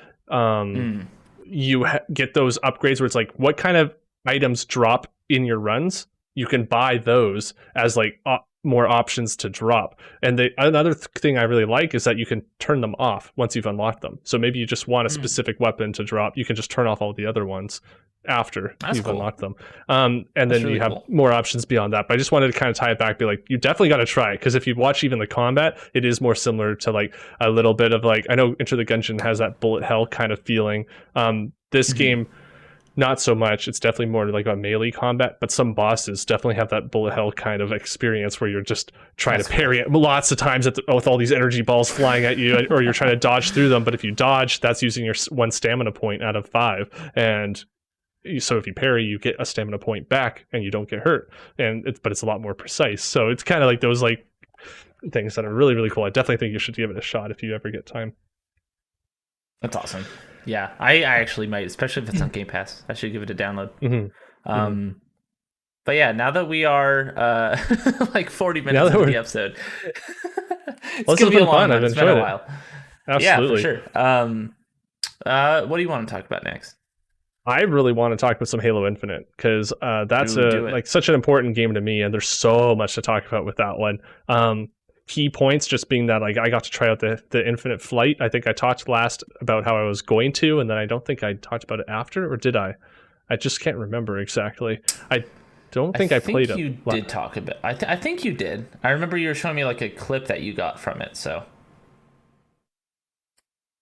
get those upgrades where it's like, what kind of items drop in your runs? You can buy those as like more options to drop. And another thing I really like is that you can turn them off once you've unlocked them. So maybe you just want a specific weapon to drop. You can just turn off all the other ones after you've unlocked them. And then really you have more options beyond that. But I just wanted to kind of tie it back, be like, you definitely got to try it. Because if you watch even the combat, it is more similar to like a little bit of like, I know Enter the Gungeon has that bullet hell kind of feeling. This game, not so much. It's definitely more like a melee combat, but some bosses definitely have that bullet hell kind of experience where you're just trying to parry it lots of times with all these energy balls flying at you, or you're trying to dodge through them. But if you dodge, that's using your 1 stamina point out of 5. And so if you parry, you get a stamina point back and you don't get hurt. But it's a lot more precise. So it's kind of like those like things that are really, really cool. I definitely think you should give it a shot if you ever get time. That's awesome. Yeah, I actually might, especially if it's on Game Pass. I should give it a download. But yeah, now that we are like 40 minutes into the episode, it's gonna be a long one. It's been a while. Absolutely. Yeah, for sure. What do you want to talk about next? I really want to talk about some Halo Infinite, because that's like such an important game to me, and there's so much to talk about with that one. Key points just being that like I got to try out the Infinite Flight. I think I talked last about how I was going to, and then I don't think I talked about it after, or did I? I just can't remember exactly. I don't think I played it. You did talk about. I think you did. I remember you were showing me like a clip that you got from it. So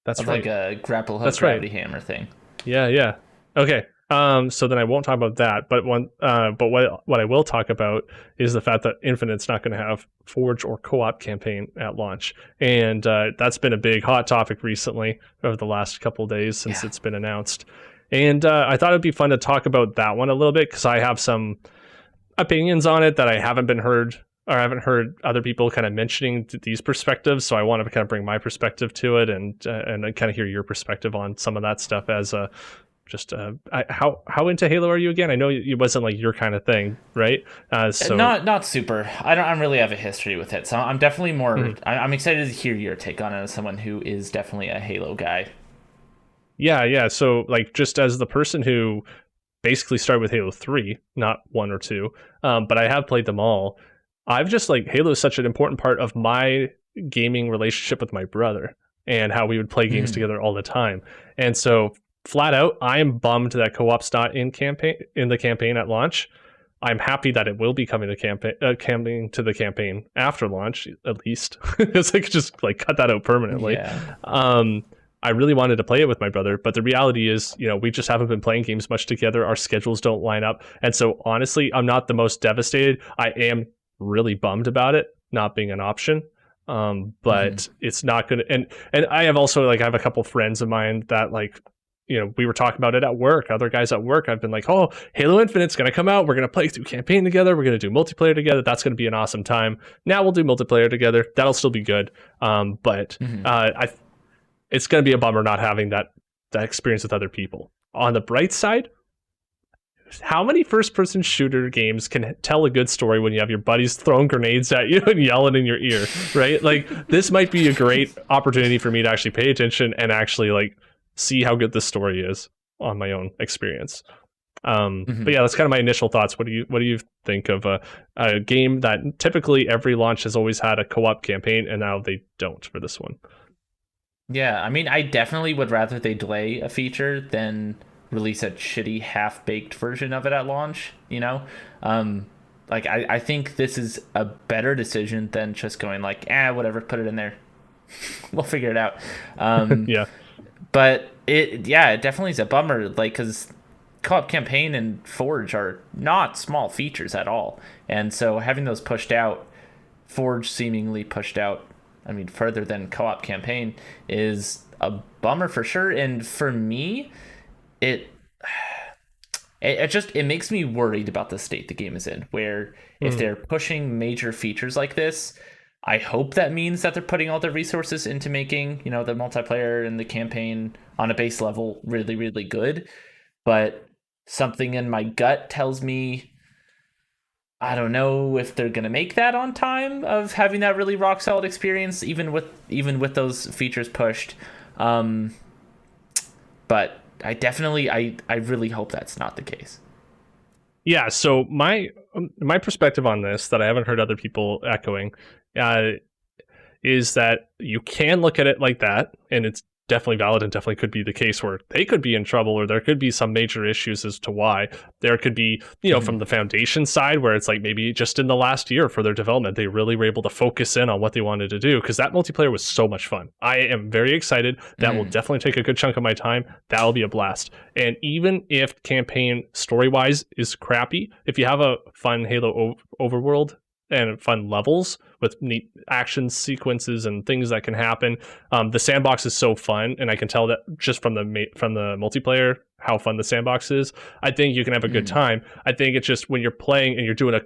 that's right. Like a grapple hook gravity hammer thing. Yeah. Okay. So then I won't talk about that, but what I will talk about is the fact that Infinite's not going to have Forge or co-op campaign at launch, and that's been a big hot topic recently over the last couple of days since it's been announced. And I thought it'd be fun to talk about that one a little bit, because I have some opinions on it that I haven't heard other people kind of mentioning these perspectives. So I want to kind of bring my perspective to it, and kind of hear your perspective on some of that stuff as a. How into Halo are you again? I know it wasn't like your kind of thing, right? So not super. I don't really have a history with it, so I'm definitely more. I'm excited to hear your take on it as someone who is definitely a Halo guy. Yeah. So like, just as the person who basically started with Halo 3, not 1 or 2, but I have played them all. I've just like, Halo is such an important part of my gaming relationship with my brother, and how we would play games together all the time. And so flat out, I am bummed that co-op's not in the campaign at launch. I'm happy that it will be coming to the campaign after launch, at least. Because I could just like cut that out permanently. Yeah. I really wanted to play it with my brother, but the reality is, we just haven't been playing games much together. Our schedules don't line up, and so honestly, I'm not the most devastated. I am really bummed about it not being an option. But it's not gonna. And I have also I have a couple friends of mine that like. We were talking about it at work. Other guys at work, I've been like, oh, Halo Infinite's going to come out. We're going to play through campaign together. We're going to do multiplayer together. That's going to be an awesome time. Now we'll do multiplayer together. That'll still be good. But it's going to be a bummer not having that experience with other people. On the bright side, how many first-person shooter games can tell a good story when you have your buddies throwing grenades at you and yelling in your ear, right? Like, this might be a great opportunity for me to actually pay attention and actually see how good this story is on my own experience. But yeah, that's kind of my initial thoughts. What do you think of a game that typically every launch has always had a co-op campaign, and now they don't for this one? Yeah, I mean, I definitely would rather they delay a feature than release a shitty half-baked version of it at launch, I think this is a better decision than just going whatever, put it in there. We'll figure it out. Yeah. But it definitely is a bummer, because co-op campaign and Forge are not small features at all. And so having those pushed out, Forge seemingly pushed out, further than co-op campaign, is a bummer for sure. And for me, it makes me worried about the state the game is in, where if they're pushing major features like this, I hope that means that they're putting all their resources into making, the multiplayer and the campaign on a base level really, really good. But something in my gut tells me I don't know if they're going to make that on time of having that really rock solid experience, even with those features pushed. But I really hope that's not the case. Yeah, so my perspective on this that I haven't heard other people echoing uh, is that you can look at it like that, and it's definitely valid and definitely could be the case where they could be in trouble or there could be some major issues as to why. There could be, from Mhm. the foundation side where it's like maybe just in the last year for their development, they really were able to focus in on what they wanted to do because that multiplayer was so much fun. I am very excited. That will Mhm. definitely take a good chunk of my time. That'll be a blast. And even if campaign story wise is crappy, if you have a fun Halo overworld and fun levels with neat action sequences and things that can happen. The sandbox is so fun, and I can tell that just from the multiplayer how fun the sandbox is. I think you can have a good Mhm. time. I think it's just when you're playing and you're doing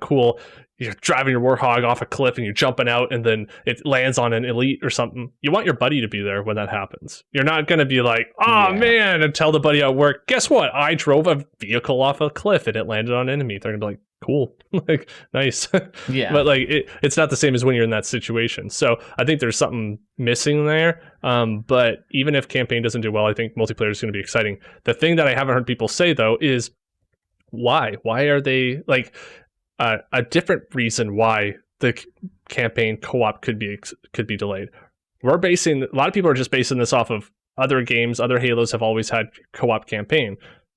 you're driving your warthog off a cliff and you're jumping out and then it lands on an elite or something. You want your buddy to be there when that happens. You're not going to be like, oh Yeah. man, and tell the buddy at work, guess what? I drove a vehicle off a cliff and it landed on an enemy. They're going to be like, cool, like nice. Yeah. But like it's not the same as when you're in that situation. So I think there's something missing there. But even if campaign doesn't do well, I think multiplayer is going to be exciting. The thing that I haven't heard people say though is why? Why are they like a different reason why the campaign co-op could be delayed? We're basing a lot of people are just basing this off of other games. Other Halos have always had co-op campaign.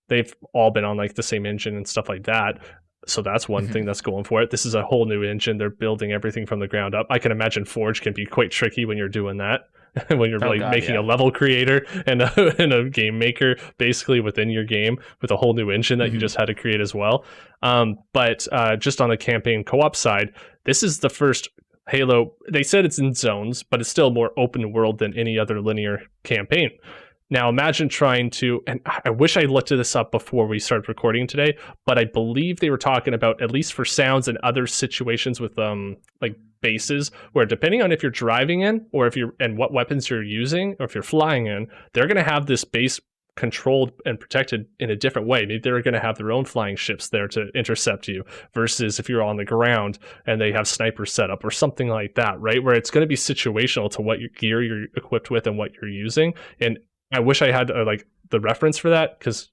They've all been on like the same engine and stuff like that. So that's one thing Mhm. that's going for it. This is a whole new engine. They're building everything from the ground up. I can imagine Forge can be quite tricky when you're doing that. When you're Oh like God, making a yeah. level creator and and a game maker basically within your game with a whole new engine that you Mhm. just had to create as well. But just on the campaign co-op side, this is the first Halo. They said it's in zones, but it's still more open world than any other linear campaign. Now imagine trying to, and I wish I looked this up before we started recording today, but I believe they were talking about at least for sounds and other situations with like bases where depending on if you're driving in or if you're and what weapons you're using or if you're flying in, they're going to have this base controlled and protected in a different way. Maybe they're going to have their own flying ships there to intercept you versus if you're on the ground and they have snipers set up or something like that, right? Where it's going to be situational to what your gear you're equipped with and what you're using. And I wish I had like the reference for that because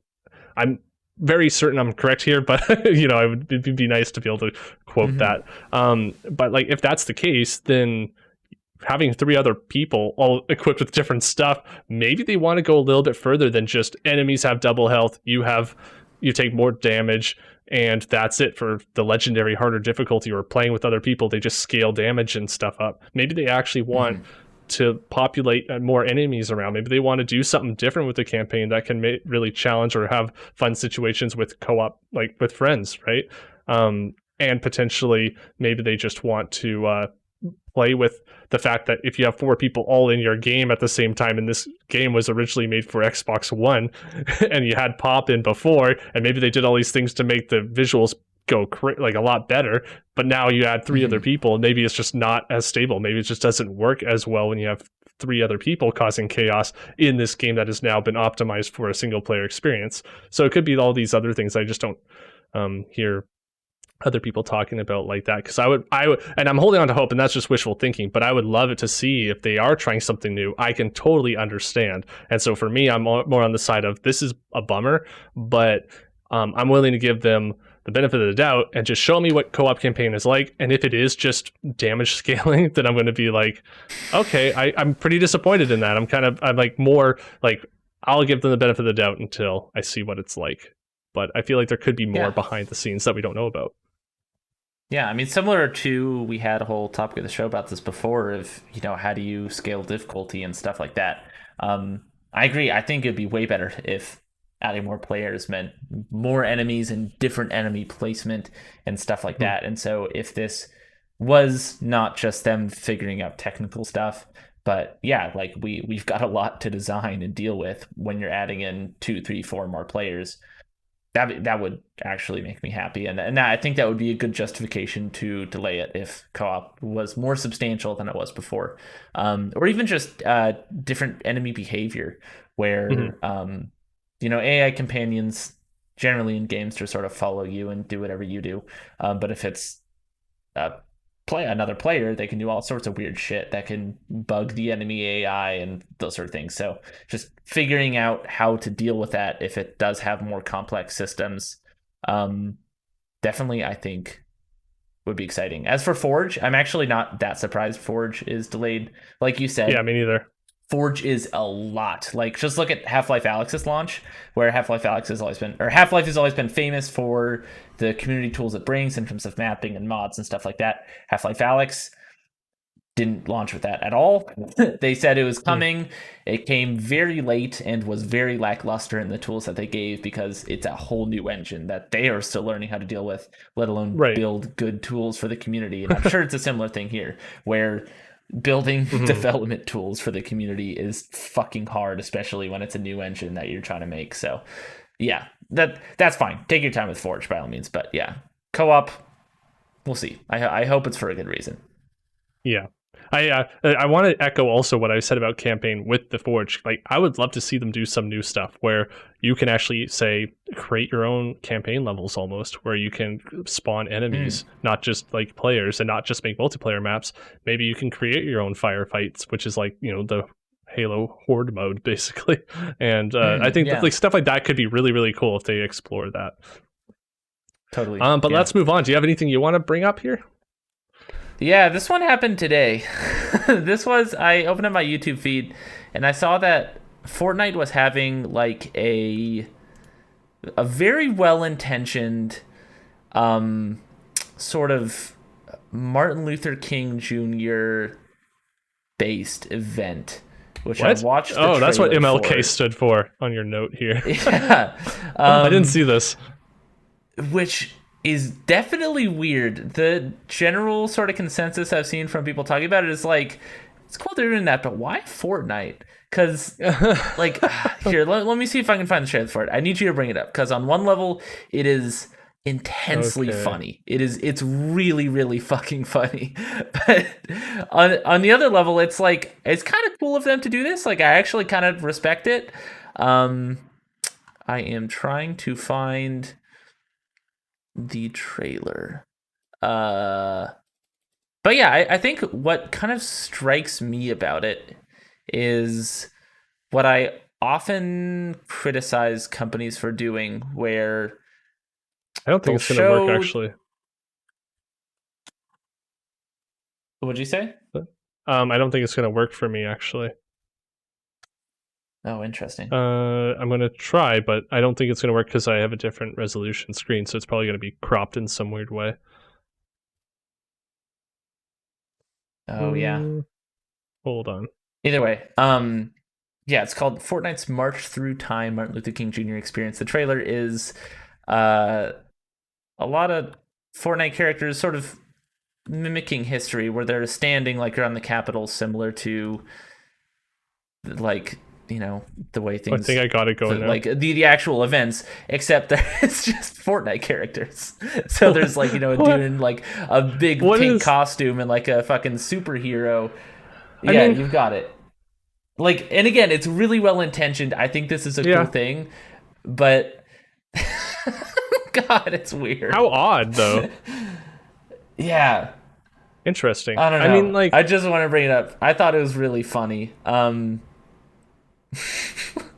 I'm very certain I'm correct here, but it'd be nice to be able to quote Mhm. that. But like if that's the case, then having three other people all equipped with different stuff, maybe they want to go a little bit further than just enemies have double health, you take more damage, and that's it for the legendary harder difficulty or playing with other people. They just scale damage and stuff up. Maybe they actually want Mhm. to populate more enemies around. Maybe they want to do something different with the campaign that can really challenge or have fun situations with co-op, like with friends, right? And potentially, maybe they just want to play with the fact that if you have four people all in your game at the same time, and this game was originally made for Xbox One, and you had pop in before, and maybe they did all these things to make the visuals go like a lot better, but now you add three other Mhm. people, and maybe it's just not as stable. Maybe it just doesn't work as well when you have three other people causing chaos in this game that has now been optimized for a single player experience. So it could be all these other things. I just don't hear other people talking about like that because I would, and I'm holding on to hope, and that's just wishful thinking. But I would love it to see if they are trying something new. I can totally understand, and so for me, I'm more on the side of this is a bummer, but I'm willing to give them the benefit of the doubt and just show me what co-op campaign is like. And if it is just damage scaling, then I'm going to be like, okay, I'm pretty disappointed in that. I'm like more like I'll give them the benefit of the doubt until I see what it's like. But I feel like there could be more Yeah. behind the scenes that we don't know about. Yeah, I mean, similar to we had a whole topic of the show about this before of, how do you scale difficulty and stuff like that. I agree. I think it'd be way better if adding more players meant more enemies and different enemy placement and stuff like Hmm. that. And so if this was not just them figuring out technical stuff, but yeah, like we've got a lot to design and deal with when you're adding in two, three, four more players. That would actually make me happy, and I think that would be a good justification to delay it if co-op was more substantial than it was before, or even just different enemy behavior, Hmm. where AI companions generally in games to sort of follow you and do whatever you do, but if it's uh, play another player, they can do all sorts of weird shit that can bug the enemy AI and those sort of things. So just figuring out how to deal with that if it does have more complex systems, definitely I think would be exciting. As for Forge, I'm actually not that surprised Forge is delayed. Like you said, Yeah, me neither. Forge is a lot. Like, just look at Half-Life Alyx's launch, where Half-Life Alyx has always been, or Half-Life has always been famous for the community tools it brings in terms of mapping and mods and stuff like that. Half-Life Alyx didn't launch with that at all. They said it was coming. It came very late and was very lackluster in the tools that they gave because it's a whole new engine that they are still learning how to deal with, let alone build good tools for the community. And I'm sure it's a similar thing here, where building development tools for the community is fucking hard, especially when it's a new engine that you're trying to make. So yeah, that's fine. Take your time with Forge by all means, but yeah, co-op, we'll see. I hope it's for a good reason. Yeah. I want to echo also what I said about campaign with the Forge. Like, I would love to see them do some new stuff where you can actually, say, create your own campaign levels almost, where you can spawn enemies, not just like players, and not just make multiplayer maps. Maybe you can create your own firefights, which is like, you know, the Halo Horde mode basically. And I think that, like, stuff like that could be really, really cool if they explore that. Totally. But let's move on. Do you have anything you want to bring up here? Yeah, this one happened today. I opened up my YouTube feed and I saw that Fortnite was having like a very well-intentioned sort of Martin Luther King Jr. based event, which I watched the trailer that's what MLK for. stood for on your note here. Yeah. I didn't see this. Which is definitely weird. The general sort of consensus I've seen from people talking about it is like, it's cool they're doing that, but why Fortnite? Because, like, here, let me see if I can find the trailer for it. I need you to bring it up, because on one level, it is intensely funny. It's really, really fucking funny. But on the other level, it's like, it's kind of cool of them to do this. Like, I actually kind of respect it. I am trying to find the trailer. But yeah, I think what kind of strikes me about it is what I often criticize companies for doing, where I don't think it's going to work, actually. What'd you say? I don't think it's going to work for me, actually. Oh, interesting. I'm going to try, but I don't think it's going to work because I have a different resolution screen, so it's probably going to be cropped in some weird way. Oh, yeah. Hold on. Either way, yeah, it's called Fortnite's March Through Time Martin Luther King Jr. Experience. The trailer is a lot of Fortnite characters sort of mimicking history, where they're standing like around the Capitol, similar to, like, you know, the way things. I think I got it going now. Like the actual events, except that it's just Fortnite characters. So there's, like, you know, a dude in like a big pink costume and like a fucking superhero. Yeah, I mean, you've got it. Like, and again, it's really well intentioned. I think this is a cool thing, but God, it's weird. How odd, though. Yeah. Interesting. I don't know. I mean, like, I just want to bring it up. I thought it was really funny.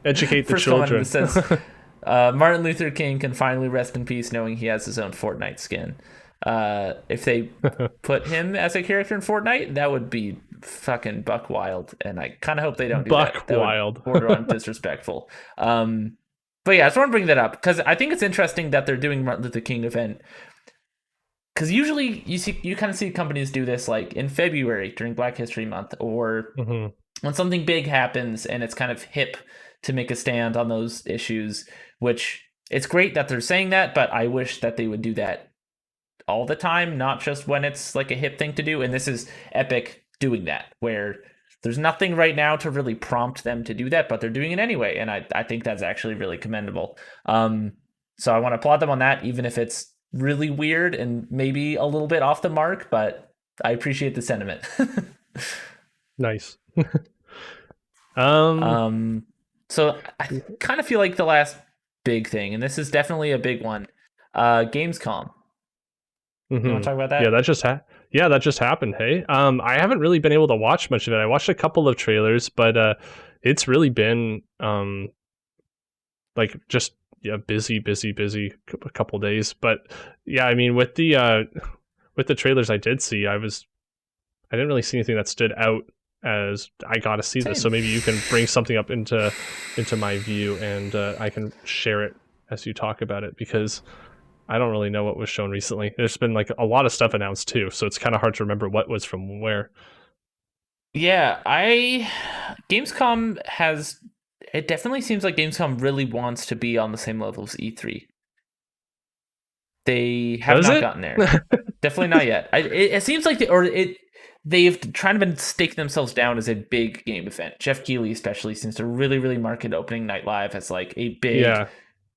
Educate the children. Says, Martin Luther King can finally rest in peace knowing he has his own Fortnite skin. If they put him as a character in Fortnite, that would be fucking buck wild, and I kind of hope they don't do that. Buck wild. Border on disrespectful. But yeah, I just want to bring that up because I think it's interesting that they're doing Martin Luther King event. Because usually you kind of see companies do this like in February during Black History Month, or when something big happens and it's kind of hip to make a stand on those issues, which it's great that they're saying that, but I wish that they would do that all the time, not just when it's like a hip thing to do. And this is Epic doing that, where there's nothing right now to really prompt them to do that, but they're doing it anyway. And I think that's actually really commendable. So I want to applaud them on that, even if it's really weird and maybe a little bit off the mark, but I appreciate the sentiment. Nice. So I kind of feel like the last big thing, and this is definitely a big one, Gamescom. You want to talk about that? Yeah, that just Yeah, that just happened. Hey, I haven't really been able to watch much of it. I watched a couple of trailers, but it's really been like just yeah, busy a couple days. But yeah, I mean, with the trailers I did see, I didn't really see anything that stood out as I got to see this. So Same. maybe you can bring something up into my view, and I can share it as you talk about it, because I don't really know what was shown recently. There's been like a lot of stuff announced too, so it's kind of hard to remember what was from where. Yeah, I Gamescom has it definitely seems like Gamescom really wants to be on the same level as E3. They have Does not it? gotten there. Definitely not yet. It seems like they've tried to stake themselves down as a big game event. Jeff Keighley especially seems to really market opening night live as like a big Yeah,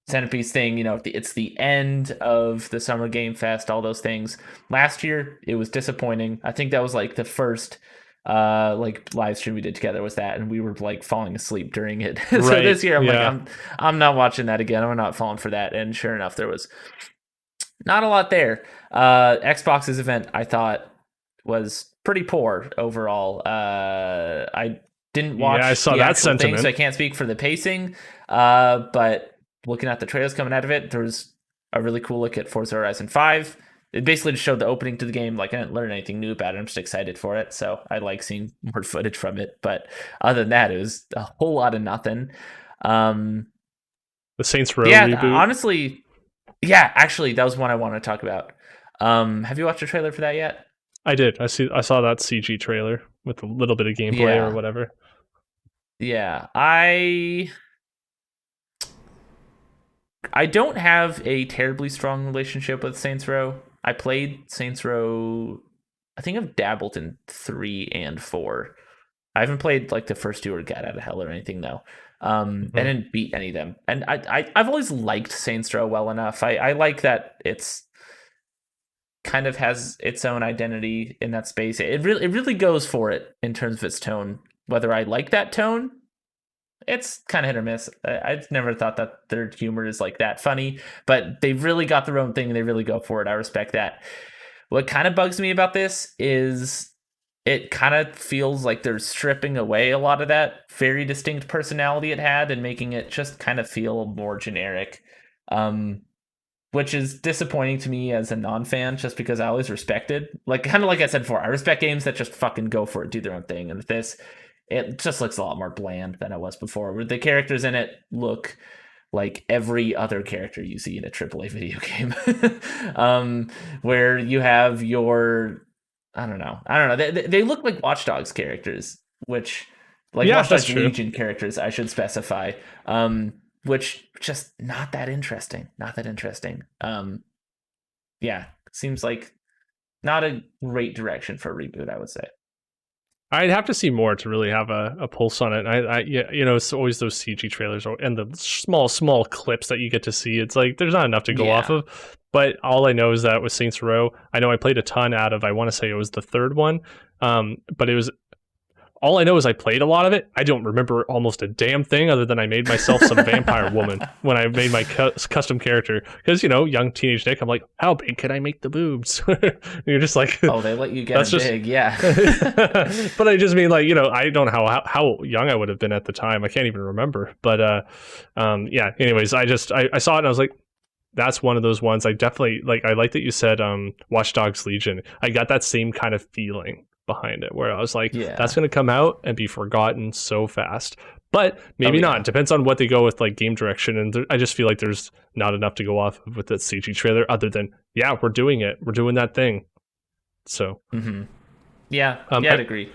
centerpiece thing. You know, it's the end of the Summer Game Fest, all those things. Last year it was disappointing. I think that was like the first like live stream we did together was that, and we were like falling asleep during it. So right. this year I'm like Yeah, I'm not watching that again. I'm not falling for that. And sure enough, there was not a lot there. Xbox's event I thought was pretty poor overall. I didn't yeah. I watch saw the that actual thing, so I sentiment. can't speak for the pacing. But looking at the trailers coming out of it, there was a really cool look at Forza Horizon 5. It basically just showed the opening to the game. Like, I didn't learn anything new about it. I'm just excited for it. So I like seeing more footage from it. But other than that, it was a whole lot of nothing. Um, The Saints Row yeah, reboot. honestly, yeah, actually, that was one I wanted to talk about. Have you watched a trailer for that yet? I did. I saw that CG trailer with a little bit of gameplay or Yeah, whatever. yeah. I don't have a terribly strong relationship with Saints Row. I played Saints Row. I think I've dabbled in 3 and 4. I haven't played like the first two or Get Out of Hell or anything though. I Hmm. didn't beat any of them, and I've always liked Saints Row well enough. I like that it's kind of has its own identity in that space. It really goes for it in terms of its tone. Whether I like that tone, it's kind of hit or miss. I've never thought that their humor is like that funny, but they really got their own thing and they really go for it. I respect that. What kind of bugs me about this is it kind of feels like they're stripping away a lot of that very distinct personality it had and making it just kind of feel more generic. Um, which is disappointing to me as a non-fan, just because I always respected, like kind of like I said before, I respect games that just fucking go for it, do their own thing. And with this, it just looks a lot more bland than it was before. Where the characters in it look like every other character you see in a AAA video game, where you have your, I don't know, they look like Watch Dogs characters, which like Yeah, Watch that's Dogs true. Legion characters, I should specify. Which just not that interesting. Not that interesting. Yeah, seems like not a great direction for a reboot, I would say. I'd have to see more to really have a pulse on it. Yeah, you know, it's always those CG trailers and the small clips that you get to see. It's like there's not enough to go off Yeah. of. But all I know is that with Saints Row, I know I played a ton out of. I want to say it was the third one, but it was all I know is I played a lot of it. I don't remember almost a damn thing other than I made myself some vampire woman when I made my custom character. Because, you know, young teenage Nick, I'm like, how big can I make the boobs? And you're just like, Oh, they let you get that's it just. big. Yeah. But I just mean, like, you know, I don't know how young I would have been at the time. I can't even remember. But yeah. Anyways, I saw it and I was like, that's one of those ones. I definitely like. I like that you said Watch Dogs Legion. I got that same kind of feeling behind it, where I was like, that's Yeah. going to come out and be forgotten so fast. But Oh maybe not. yeah. It depends on what they go with, like game direction. And I just feel like there's not enough to go off of with that CG trailer, other than yeah, we're doing it. We're doing that thing. So Yeah. um, Yeah, I, I'd agree.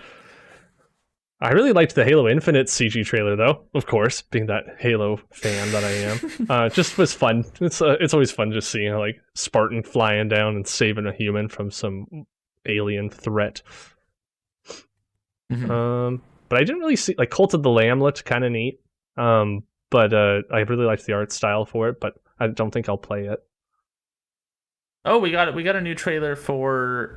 I really liked the Halo Infinite CG trailer, though. Of course, being that Halo fan that I am, just was fun. It's always fun just seeing like Spartan flying down and saving a human from some alien threat. hmm But I didn't really see like Cult of the Lamb looked kind of neat. But I really liked the art style for it, but I don't think I'll play it. Oh, we got a new trailer for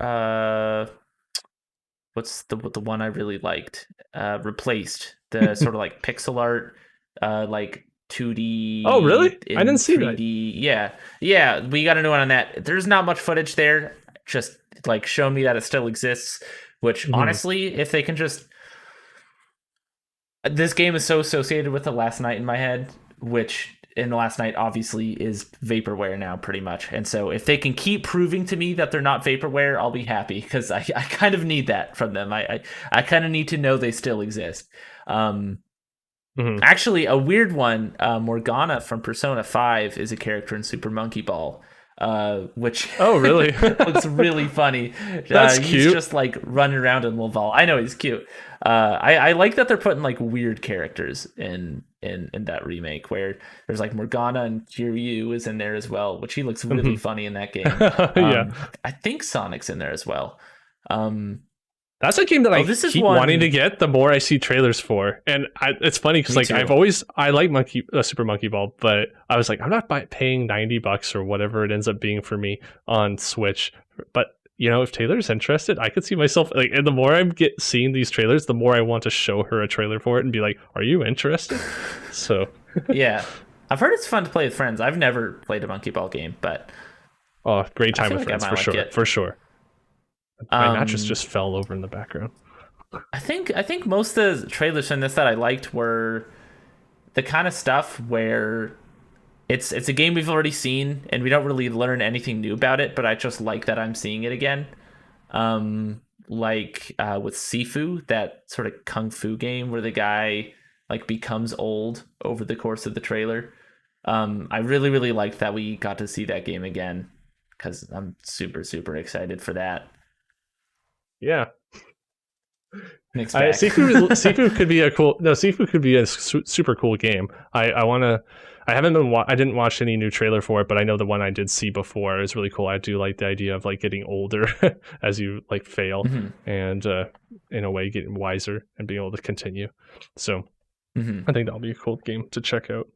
what's the one I really liked? Replaced the sort of like pixel art, like Oh, 2D really? I in didn't see that. 3D. Yeah, yeah, we got a new one on that. There's not much footage there. just like show me that it still exists. Which Mhm. honestly, if they can just, this game is so associated with the last night in my head, which in the last night obviously is vaporware now pretty much. And so if they can keep proving to me that they're not vaporware, I'll be happy because I kind of need that from them. I kind of need to know they still exist. Um, Mhm. Actually, a weird one, Morgana from Persona 5 is a character in Super Monkey Ball, which Oh, really? looks really funny. That's He's cute. just like running around in Laval. I know he's cute. I like that they're putting like weird characters in that remake where there's like Morgana and Kiryu is in there as well, which he looks really Mhm. funny in that game. Yeah. I think Sonic's in there as well. Um, That's a game that oh, I this is keep wanting to one. get the more I see trailers for, and it's funny because Me like too. I like Super Monkey Ball, but I was like I'm not paying $90 or whatever it ends up being for me on Switch. But if Taylor's interested, I could see myself like, and the more I'm seeing these trailers, the more I want to show her a trailer for it and be like, "Are you interested?" So, Yeah. I've heard it's fun to play with friends. I've never played a monkey ball game, but oh, great I time feel with like I friends might for like sure, it. for sure. My mattress Um, just fell over in the background. I think most of the trailers from this that I liked were the kind of stuff where it's a game we've already seen and we don't really learn anything new about it, but I just like that I'm seeing it again. Like with Sifu, that sort of kung fu game where the guy like becomes old over the course of the trailer. I really really liked that we got to see that game again because I'm super super excited for that. Yeah, Mixed bag. Sifu could be a cool. No, Sifu could be a super cool game. I want to. I haven't been. I didn't watch any new trailer for it, but I know the one I did see before is really cool. I do like the idea of like getting older as you like fail, hmm and in a way getting wiser and being able to continue. So hmm I think that'll be a cool game to check out.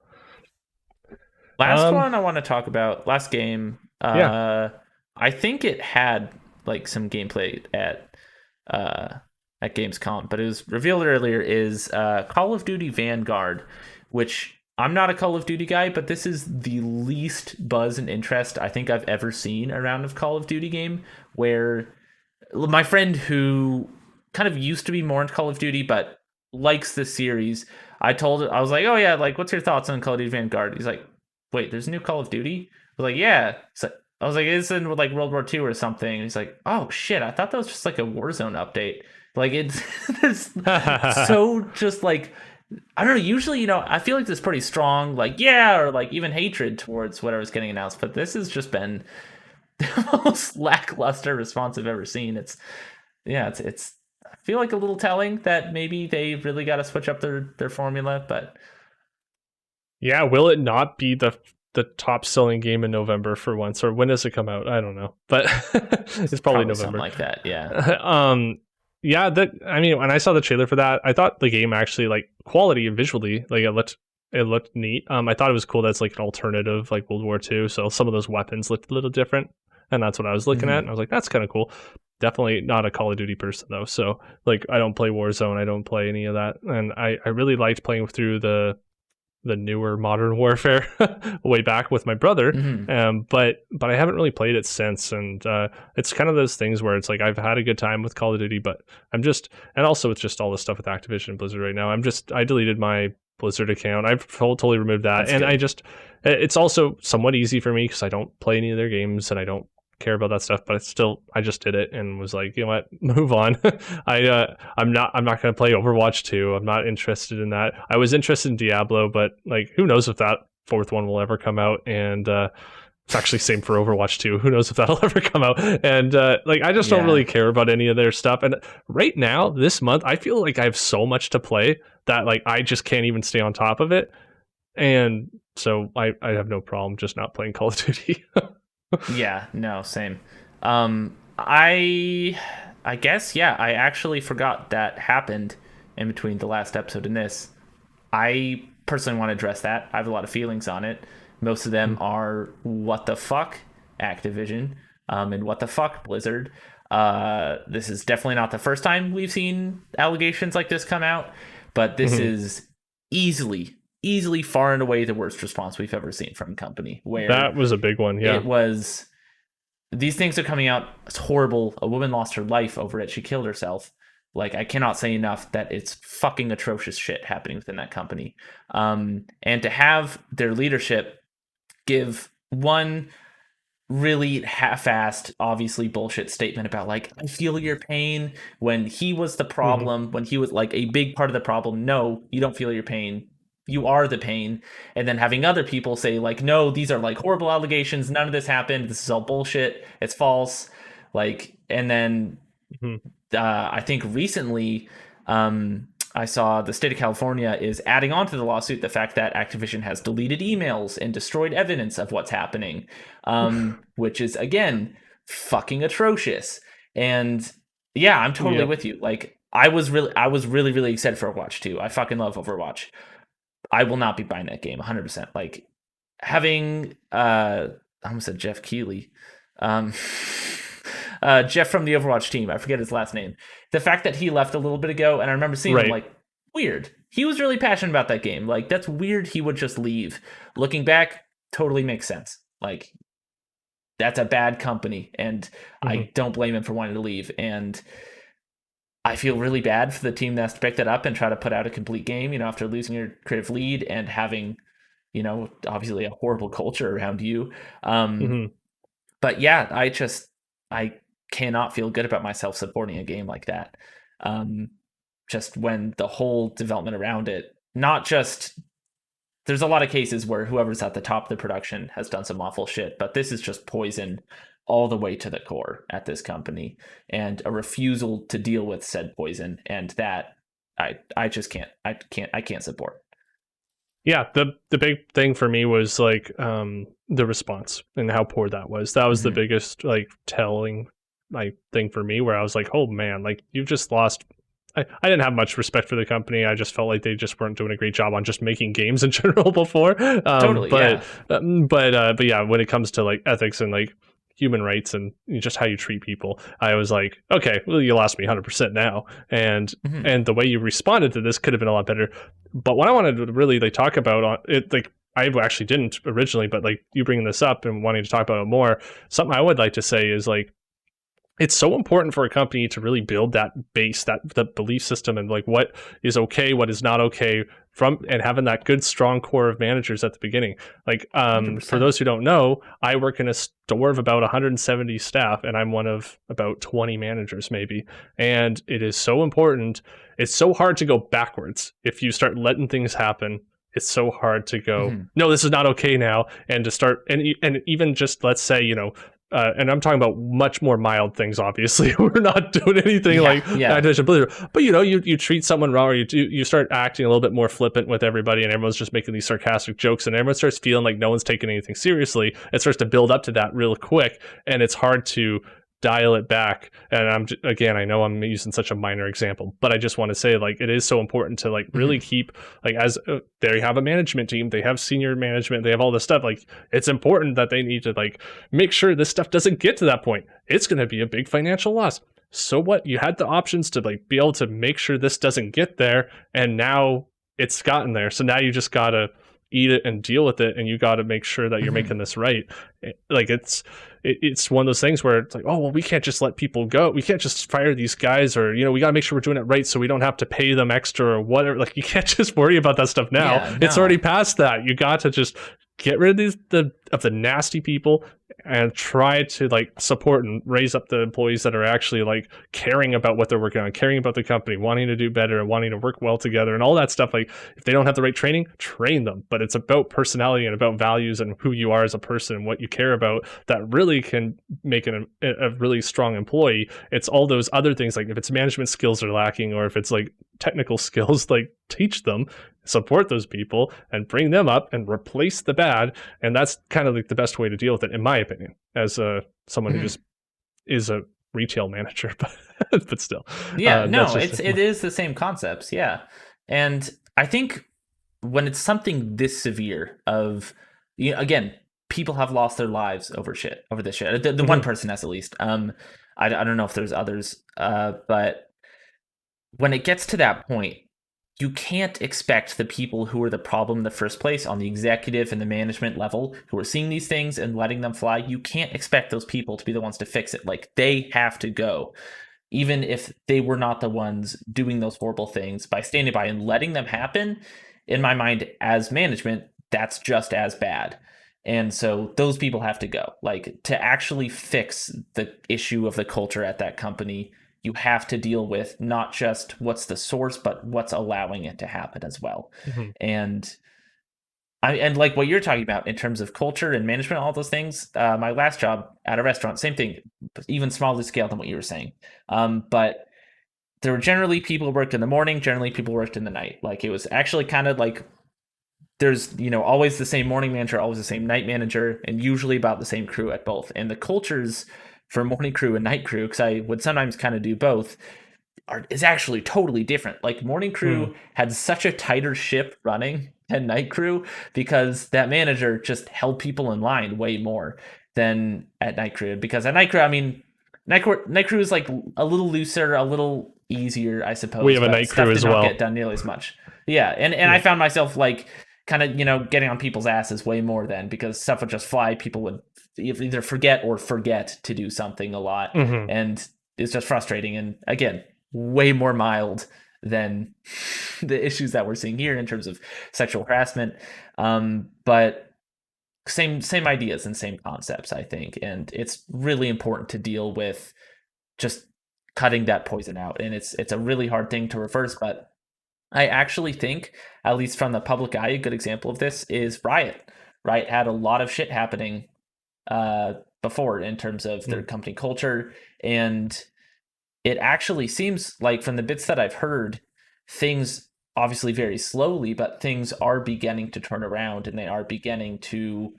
Last Um, one I want to talk about. Last game. yeah. I think it had like some gameplay uh, at Gamescom, but it was revealed earlier. Is Call of Duty Vanguard, which I'm not a Call of Duty guy, but this is the least buzz and interest I think I've ever seen around a Call of Duty game. Where my friend who kind of used to be more into Call of Duty, but likes the series, I was like, oh yeah, like what's your thoughts on Call of Duty Vanguard? He's like, wait, there's a new Call of Duty? I was like, yeah. So I was like, it's in like World War II or something. And he's like, oh shit, I thought that was just like a Warzone update. Like it's it's so just like I don't know. Usually, I feel like there's pretty strong like yeah or like even hatred towards whatever's getting announced, but this has just been the most lackluster response I've ever seen. It's I feel like a little telling that maybe they really got to switch up their formula, but Yeah, will it not be the top selling game in November for once, or when does it come out? I don't know, but it's probably probably something November. like that. Yeah. um, yeah, that I mean, when I saw the trailer for that, I thought the game actually like quality and visually, like it looked neat. I thought it was cool. That's like an alternative, like World War II. So some of those weapons looked a little different, and that's what I was looking at. And hmm I was like, that's kind of cool. Definitely not a Call of Duty person though. So like, I don't play Warzone. I don't play any of that, and I really liked playing through the newer Modern Warfare way back with my brother. hmm But I haven't really played it since, and it's kind of those things where it's like I've had a good time with Call of Duty, but I'm just, and also it's just all the stuff with Activision Blizzard right now. I deleted my Blizzard account. I've totally removed that, That's and good. it's also somewhat easy for me because I don't play any of their games and I don't care about that stuff, but it's still I just did it and was like, you know what, move on. I'm not going to play Overwatch 2. I'm not interested in that. I was interested in Diablo, but like who knows if that fourth one will ever come out, and it's actually same for Overwatch 2. Who knows if that'll ever come out? And like I just don't Yeah. really care about any of their stuff. And right now, this month, I feel like I have so much to play that like I just can't even stay on top of it. And so I have no problem just not playing Call of Duty. Yeah, no, same. I guess yeah, I actually forgot that happened in between the last episode and this. I personally want to address that. I have a lot of feelings on it. Most of them are what the fuck Activision, and what the fuck Blizzard. This is definitely not the first time we've seen allegations like this come out, but this is easily far and away the worst response we've ever seen from a company where That was a big one, yeah. it was these things are coming out. It's horrible. A woman lost her life over it. She killed herself. Like, I cannot say enough that it's fucking atrocious shit happening within that company. And to have their leadership give one really half-assed, obviously bullshit statement about like, I feel your pain, when he was the Hmm. problem, when he was like a big part of the problem. No, you don't feel your pain. You are the pain. And then having other people say like, no, these are like horrible allegations. None of this happened. This is all bullshit. It's false. Like, and then Hmm. I think recently, I saw the state of California is adding on to the lawsuit the fact that Activision has deleted emails and destroyed evidence of what's happening, which is again fucking atrocious. And yeah, I'm totally Yep. with you. Like, I was really, really excited for Overwatch 2. I fucking love Overwatch. I will not be buying that game 100%. Like, having I almost said Jeff Keighley. Um, Jeff from the Overwatch team. I forget his last name. The fact that he left a little bit ago, and I remember seeing him Right. like, weird. He was really passionate about that game. Like, that's weird. He would just leave. Looking back, totally makes sense. Like, that's a bad company, and Hmm. I don't blame him for wanting to leave. And I feel really bad for the team that has to pick that up and try to put out a complete game. After losing your creative lead and having, obviously a horrible culture around you. Um, Hmm. but yeah, I cannot feel good about myself supporting a game like that. Um, just when the whole development around it, not just there's a lot of cases where whoever's at the top of the production has done some awful shit, but this is just poison all the way to the core at this company, and a refusal to deal with said poison, and that I just can't support. Yeah, the big thing for me was like the response and how poor that was. That was the Mm-hmm. biggest like telling like thing for me where I was like, oh man, like you've just lost. I didn't have much respect for the company. I just felt like they just weren't doing a great job on just making games in general before. Totally, yeah. But yeah, when it comes to like ethics and like human rights and just how you treat people, I was like, okay, well, you lost me 100% now. Mm-hmm. And the way you responded to this could have been a lot better. But what I wanted to really like talk about on it, like I actually didn't originally, but like you bringing this up and wanting to talk about it more, something I would like to say is like it's so important for a company to really build that base, that belief system, and like what is okay, what is not okay from, and having that good strong core of managers at the beginning. Like Hundred for percent. those who don't know, I work in a store of about 170 staff, and I'm one of about 20 managers maybe. And it is so important. It's so hard to go backwards if you start letting things happen. It's so hard to go, Mm-hmm. no, this is not okay now, and to start and even just let's say and I'm talking about much more mild things. Obviously, we're not doing anything Yeah, like yeah. Activision Blizzard. But you treat someone wrong, or you start acting a little bit more flippant with everybody, and everyone's just making these sarcastic jokes, and everyone starts feeling like no one's taking anything seriously. It starts to build up to that real quick, and it's hard to dial it back. And again, I know I'm using such a minor example, but I just want to say like it is so important to like really Mm-hmm. keep like as there you have a management team, they have senior management, they have all this stuff. Like it's important that they need to like make sure this stuff doesn't get to that point. It's going to be a big financial loss. So what? You had the options to like be able to make sure this doesn't get there, and now it's gotten there. So now you just gotta eat it and deal with it, and you got to make sure that you're Mm-hmm. making this right. Like it's one of those things where it's like, oh well, we can't just let people go. We can't just fire these guys, or we got to make sure we're doing it right, so we don't have to pay them extra or whatever. Like you can't just worry about that stuff now. Yeah, It's already no. past that. You got to just get rid of the nasty people and try to like support and raise up the employees that are actually like caring about what they're working on, caring about the company, wanting to do better and wanting to work well together and all that stuff. Like if they don't have the right training, train them. But it's about personality and about values and who you are as a person and what you care about that really can make a really strong employee. It's all those other things, like if it's management skills are lacking or if it's like technical skills, like teach them, support those people and bring them up and replace the bad. And that's kind of like the best way to deal with it, in my opinion, as someone who Mm-hmm. just is a retail manager, but still, Yeah, that's no, just it is the same concepts, yeah. And I think when it's something this severe of, again, people have lost their lives over shit, over this shit. The one Mhm. person has at least. I don't know if there's others, but when it gets to that point, you can't expect the people who are the problem in the first place on the executive and the management level who are seeing these things and letting them fly. You can't expect those people to be the ones to fix it. Like, they have to go, even if they were not the ones doing those horrible things. By standing by and letting them happen, in my mind, as management, that's just as bad. And so those people have to go. Like, to actually fix the issue of the culture at that company, you have to deal with not just what's the source, but what's allowing it to happen as well. Mm-hmm. And and like what you're talking about in terms of culture and management, all those things. My last job at a restaurant, same thing, even smaller scale than what you were saying. But there were generally people who worked in the morning, generally people who worked in the night. Like, it was actually kind of like there's, always the same morning manager, always the same night manager, and usually about the same crew at both. And the cultures for morning crew and night crew, because I would sometimes kind of do both, is actually totally different. Like, morning crew had such a tighter ship running than night crew, because that manager just held people in line way more than at night crew. Because at night crew, I mean, night crew is like a little looser, a little easier, I suppose. We have a night crew as well. Get done nearly as much. Yeah, and I found myself like kind of getting on people's asses way more then, because stuff would just fly. People would either forget to do something a lot, and it's just frustrating. And again, way more mild than the issues that we're seeing here in terms of sexual harassment, but same ideas and same concepts, I think. And it's really important to deal with just cutting that poison out, and it's a really hard thing to reverse. But I actually think, at least from the public eye, a good example of this is Riot. Riot had a lot of shit happening before in terms of their company culture, and it actually seems like, from the bits that I've heard, things obviously very slowly, but things are beginning to turn around, and they are beginning to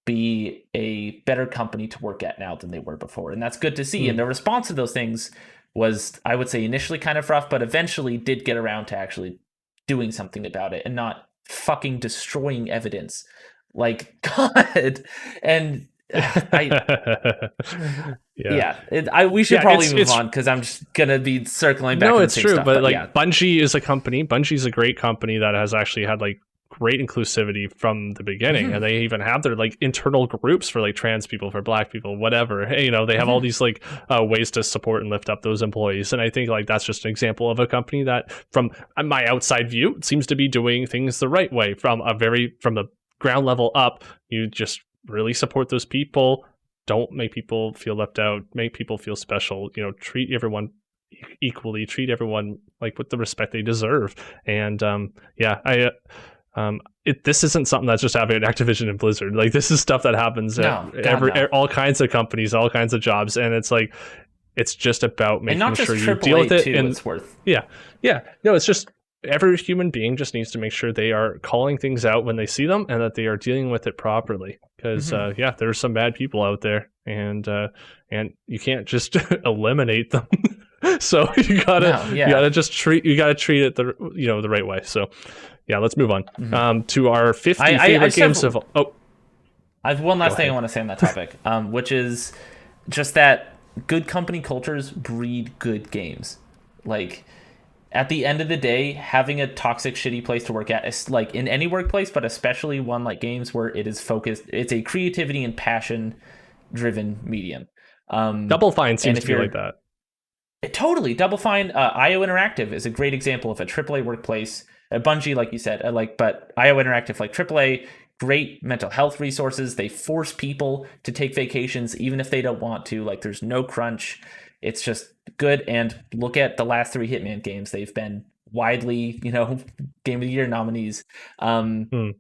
be a better company to work at now than they were before. And that's good to see. And the response to those things was, I would say, initially kind of rough, but eventually did get around to actually doing something about it and not fucking destroying evidence. Like, God. And we should probably move on, because I'm just gonna be circling back. No, to it's the same true, stuff, but like, yeah. Bungie is a company. Bungie's a great company that has actually had like great inclusivity from the beginning, and they even have their like internal groups for like trans people, for black people, whatever. Hey, they have all these like ways to support and lift up those employees. And I think like that's just an example of a company that, from my outside view, seems to be doing things the right way, from the ground level up. You just really support those people. Don't make people feel left out. Make people feel special. Treat everyone equally. Treat everyone like with the respect they deserve. And this isn't something that's just happening at Activision and Blizzard. Like, this is stuff that happens at all kinds of companies, all kinds of jobs, and it's like, it's just about making sure you deal with it. Too, and it's worth. No, it's just, every human being just needs to make sure they are calling things out when they see them, and that they are dealing with it properly. Because there's some bad people out there, and you can't just eliminate them. So you gotta treat it the right way. So let's move on to our 50 favorite games of. Oh, I have one last thing I want to say on that topic, which is just that good company cultures breed good games. Like, at the end of the day, having a toxic, shitty place to work at is like in any workplace, but especially one like games, where it is focused. It's a creativity and passion driven medium. Double Fine seems to be like that. Totally. Double Fine. IO Interactive is a great example of a AAA workplace. Bungie, like you said, but IO Interactive, like AAA, great mental health resources. They force people to take vacations even if they don't want to. Like, there's no crunch. It's just good. And look at the last 3 Hitman games. They've been widely, Game of the Year nominees. Bungie,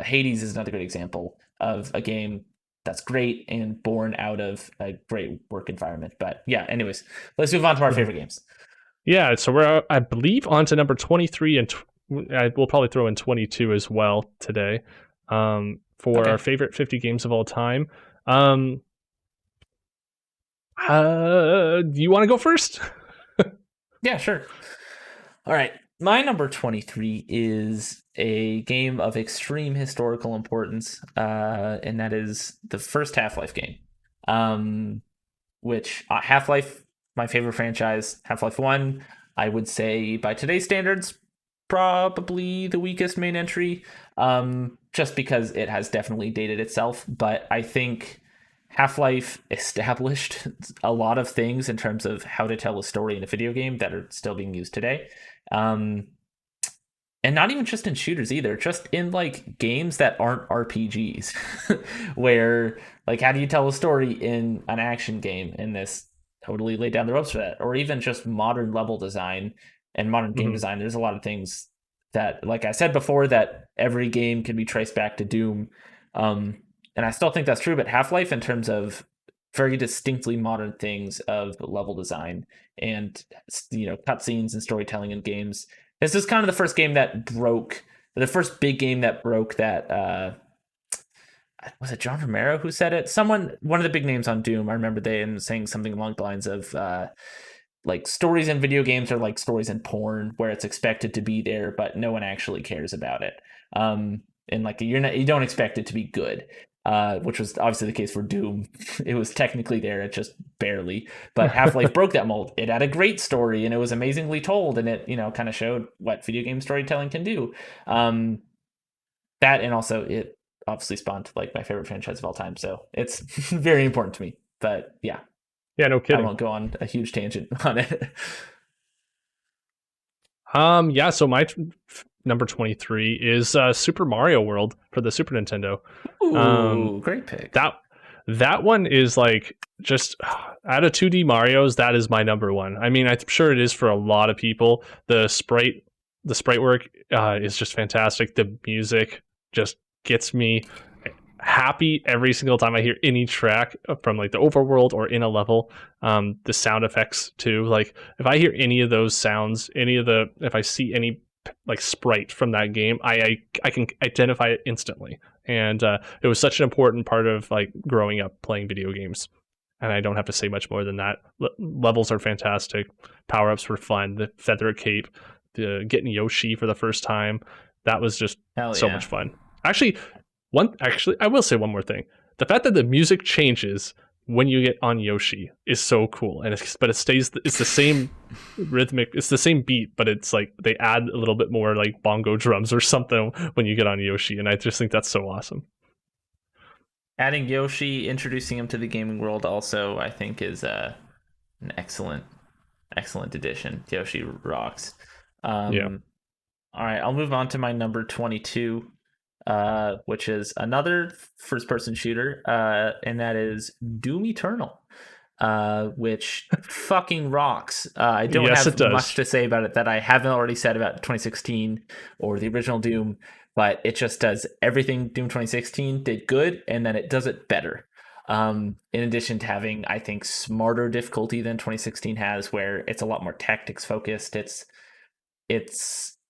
Hades is another good example of a game that's great and born out of a great work environment. But anyways, let's move on to our favorite games. Yeah, so we're, I believe, on to number 23, and we'll probably throw in 22 as well today, for our favorite 50 games of all time. Do you want to go first? Yeah, sure. All right. My number 23 is a game of extreme historical importance, and that is the first Half-Life game, which Half-Life, my favorite franchise, Half-Life 1, I would say by today's standards, probably the weakest main entry, just because it has definitely dated itself. But I think Half-Life established a lot of things in terms of how to tell a story in a video game that are still being used today. Um, and not even just in shooters either, just in like games that aren't RPGs, where like how do you tell a story in an action game? And this totally laid down the ropes for that. Or even just modern level design and modern game Mhm. design. There's a lot of things that, like I said before, that every game can be traced back to Doom. And I still think that's true, but Half-Life, in terms of very distinctly modern things of level design and cutscenes and storytelling in games, this is kind of the first game that broke, the first big game that broke that. Was it John Romero who said it? One of the big names on Doom. I remember they saying something along the lines of like stories in video games are like stories in porn, where it's expected to be there, but no one actually cares about it. And like you don't expect it to be good. Which was obviously the case for Doom. It was technically there, it just barely. But Half-Life broke that mold. It had a great story, and it was amazingly told, and it kind of showed what video game storytelling can do. That, and also it obviously spawned like my favorite franchise of all time, so it's very important to me. But yeah, Yeah, no I kidding. won't go on a huge tangent on it. Yeah, so my number 23 is Super Mario World for the Super Nintendo. Um, Ooh, great pick. that one is like just out of 2D Mario's, that is my number one. I mean, I'm sure it is for a lot of people. The sprite work is just fantastic. The music just gets me happy every single time I hear any track from like the overworld or in a level. The sound effects too. Like if I hear any of those sounds, if I see any like sprite from that game, I can identify it instantly. And it was such an important part of like growing up playing video games. And I don't have to say much more than that. Levels are fantastic. Power ups were fun. The feather cape, the getting Yoshi for the first time, that was just Hell so yeah. much fun. Actually, I will say one more thing. The fact that the music changes when you get on Yoshi is so cool, but it stays. It's the same rhythmic. It's the same beat, but it's like they add a little bit more like bongo drums or something when you get on Yoshi, and I just think that's so awesome. Adding Yoshi, introducing him to the gaming world, also I think is an excellent addition. Yoshi rocks. Yeah. All right, I'll move on to my number 22, which is another first-person shooter, and that is Doom Eternal, which fucking rocks. I don't Yes, it have much does. to say about it that I haven't already said about 2016 or the original Doom, but it just does everything Doom 2016 did good, and then it does it better. In addition to having, I think, smarter difficulty than 2016 has, where it's a lot more tactics focused.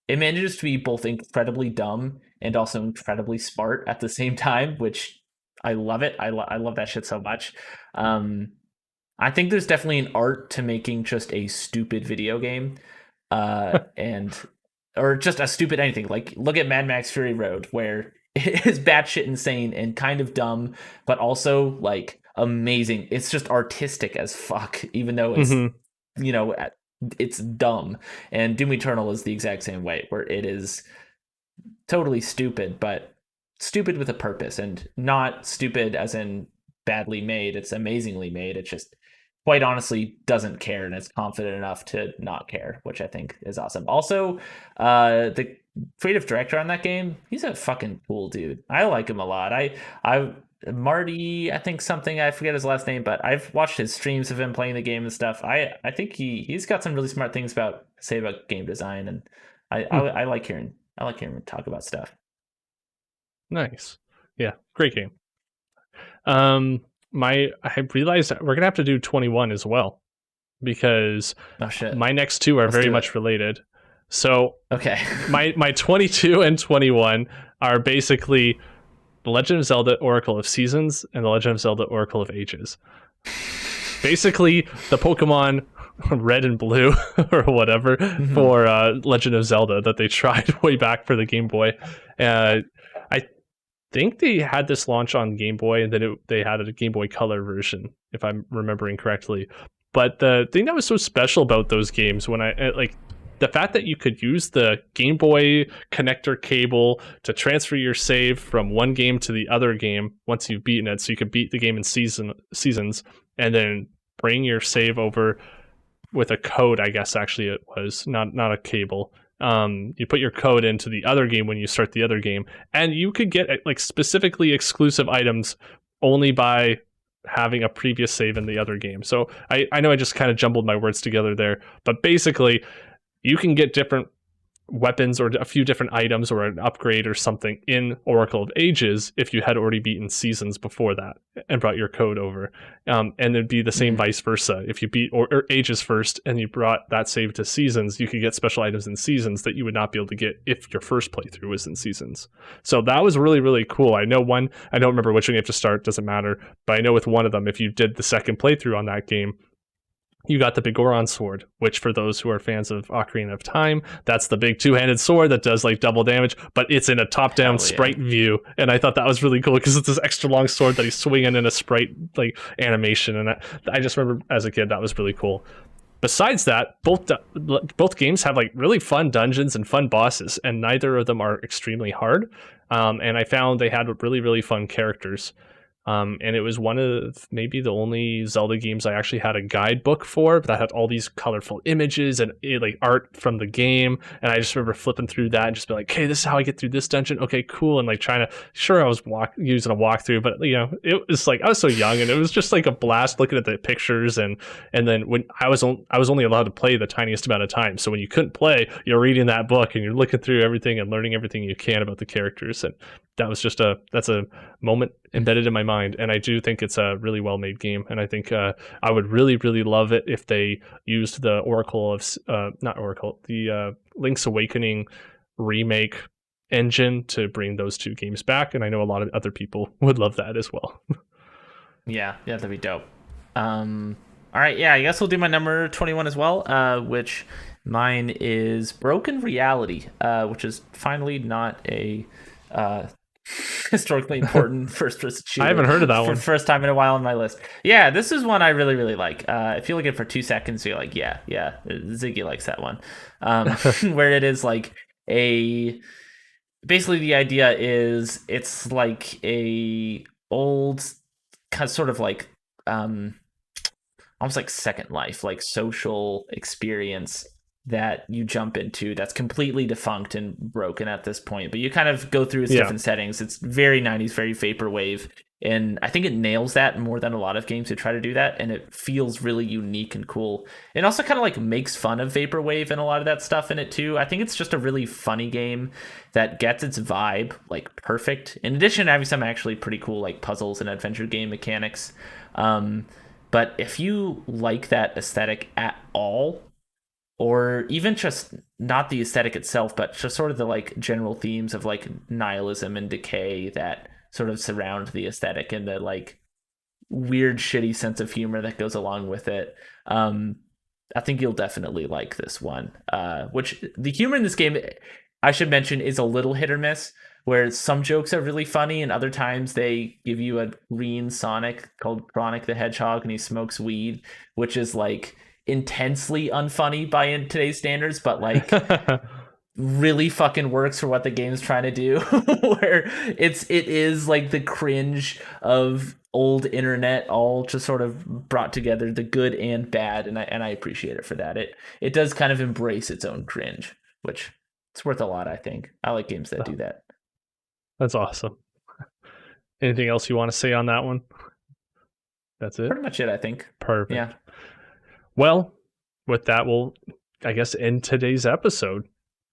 It manages to be both incredibly dumb and also incredibly smart at the same time, which I love it. I love that shit so much. Um, I think there's definitely an art to making just a stupid video game, and or just a stupid anything. Like look at Mad Max Fury Road, where it is batshit insane and kind of dumb, but also like amazing. It's just artistic as fuck, even though it's Hmm. you know it's dumb. And Doom Eternal is the exact same way, where it is totally stupid, but stupid with a purpose, and not stupid as in badly made. It's amazingly made. It just quite honestly doesn't care, and it's confident enough to not care, which I think is awesome. Also, the creative director on that game, he's a fucking cool dude. I like him a lot. I Marty, I think something, I forget his last name, but I've watched his streams of him playing the game and stuff. I think he's got some really smart things about say about game design, and I like hearing him talk about stuff. Nice. Yeah, great game. I realized that we're gonna have to do 21 as well because Oh shit, my next two are let's very do much it. related. So Okay. my 22 and 21 are basically The Legend of Zelda Oracle of Seasons and The Legend of Zelda Oracle of Ages. Basically, the Pokemon Red and Blue or whatever Mhm. for Legend of Zelda that they tried way back for the Game Boy. I think they had this launch on Game Boy, and then they had a Game Boy Color version, if I'm remembering correctly. But the thing that was so special about those games when I like the fact that you could use the Game Boy connector cable to transfer your save from one game to the other game once you've beaten it, so you could beat the game in seasons, and then bring your save over with a code. I guess actually it was not a cable. You put your code into the other game when you start the other game, and you could get like specifically exclusive items only by having a previous save in the other game. So I know I just kind of jumbled my words together there, but basically you can get different weapons or a few different items or an upgrade or something in Oracle of Ages if you had already beaten seasons before that and brought your code over. And it'd be the same vice versa. If you beat or Ages first and you brought that save to seasons, you could get special items in seasons that you would not be able to get if your first playthrough was in seasons. So that was really, really cool. I don't remember which one you have to start, doesn't matter. But I know with one of them, if you did the second playthrough on that game, you got the Bigoron sword, which for those who are fans of Ocarina of Time, that's the big two-handed sword that does like double damage, but it's in a top-down sprite view. And I thought that was really cool because it's this extra long sword that he's swinging in a sprite like animation. And I just remember as a kid, that was really cool. Besides that, both games have like really fun dungeons and fun bosses, and neither of them are extremely hard. And I found they had really, really fun characters. And it was one of maybe the only Zelda games I actually had a guidebook for that had all these colorful images and like art from the game. And I just remember flipping through that and just be like, "Okay, this is how I get through this dungeon. Okay, cool." And like trying to, sure, I was using a walkthrough, but you know, it was like I was so young, and it was just like a blast looking at the pictures. And then when I was only allowed to play the tiniest amount of time, so when you couldn't play, you're reading that book and you're looking through everything and learning everything you can about the characters. And that was just that's a moment embedded in my mind, and I do think it's a really well made game. And I think I would really, really love it if they used the Link's Awakening remake engine to bring those two games back. And I know a lot of other people would love that as well. Yeah, that'd be dope. All right, yeah, I guess we'll do my number 21 as well, which mine is Broken Reality, which is finally not a historically important first-person shooter. I haven't heard of that one. First time in a while on my list. Yeah, this is one I really, really like. If you look at it for 2 seconds, you're like, yeah, Ziggy likes that one. Where it is like basically the idea is it's like a old sort of like almost like Second Life, like social experience that you jump into that's completely defunct and broken at this point, but you kind of go through its different settings. It's very 90s, very vaporwave, and I think it nails that more than a lot of games that try to do that, and it feels really unique and cool. It also kind of like makes fun of vaporwave and a lot of that stuff in it too. I think it's just a really funny game that gets its vibe like perfect, in addition to having some actually pretty cool like puzzles and adventure game mechanics. But if you like that aesthetic at all, or even just not the aesthetic itself, but just sort of the like general themes of like nihilism and decay that sort of surround the aesthetic and the like weird, shitty sense of humor that goes along with it, I think you'll definitely like this one. Which the humor in this game, I should mention, is a little hit or miss, where some jokes are really funny and other times they give you a green Sonic called Sonic the Hedgehog and he smokes weed, which is like intensely unfunny by in today's standards, but like really fucking works for what the game's trying to do. Where it is like the cringe of old internet all just sort of brought together, the good and bad, and I appreciate it for that. It does kind of embrace its own cringe, which it's worth a lot. I think I like games that do that. That's awesome. Anything else you want to say on that one? That's it? Pretty much it, I think. Perfect. Yeah. Well, with that, we'll, I guess, end today's episode.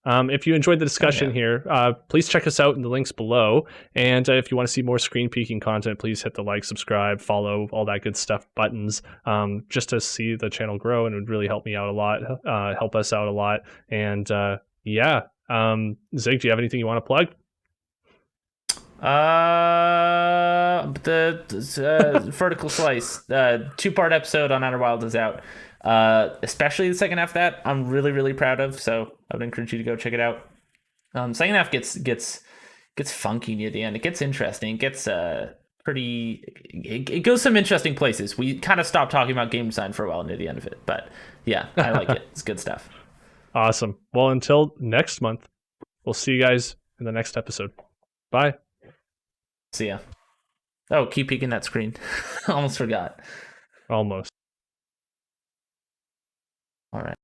If you enjoyed the discussion here, please check us out in the links below. And if you want to see more screen peeking content, please hit the like, subscribe, follow, all that good stuff buttons, just to see the channel grow. And it would really help me out a lot, help us out a lot. And Zig, do you have anything you want to plug? The Vertical Slice 2-part episode on Outer Wilds is out, especially the second half of that I'm really, really proud of, so I would encourage you to go check it out. Second half gets funky near the end. It gets interesting. It gets pretty. It goes some interesting places. We kind of stopped talking about game design for a while near the end of it, but yeah, I like it. It's good stuff. Awesome. Well, until next month, we'll see you guys in the next episode. Bye. See ya. Oh, keep peeking that screen. Almost forgot. Almost. All right.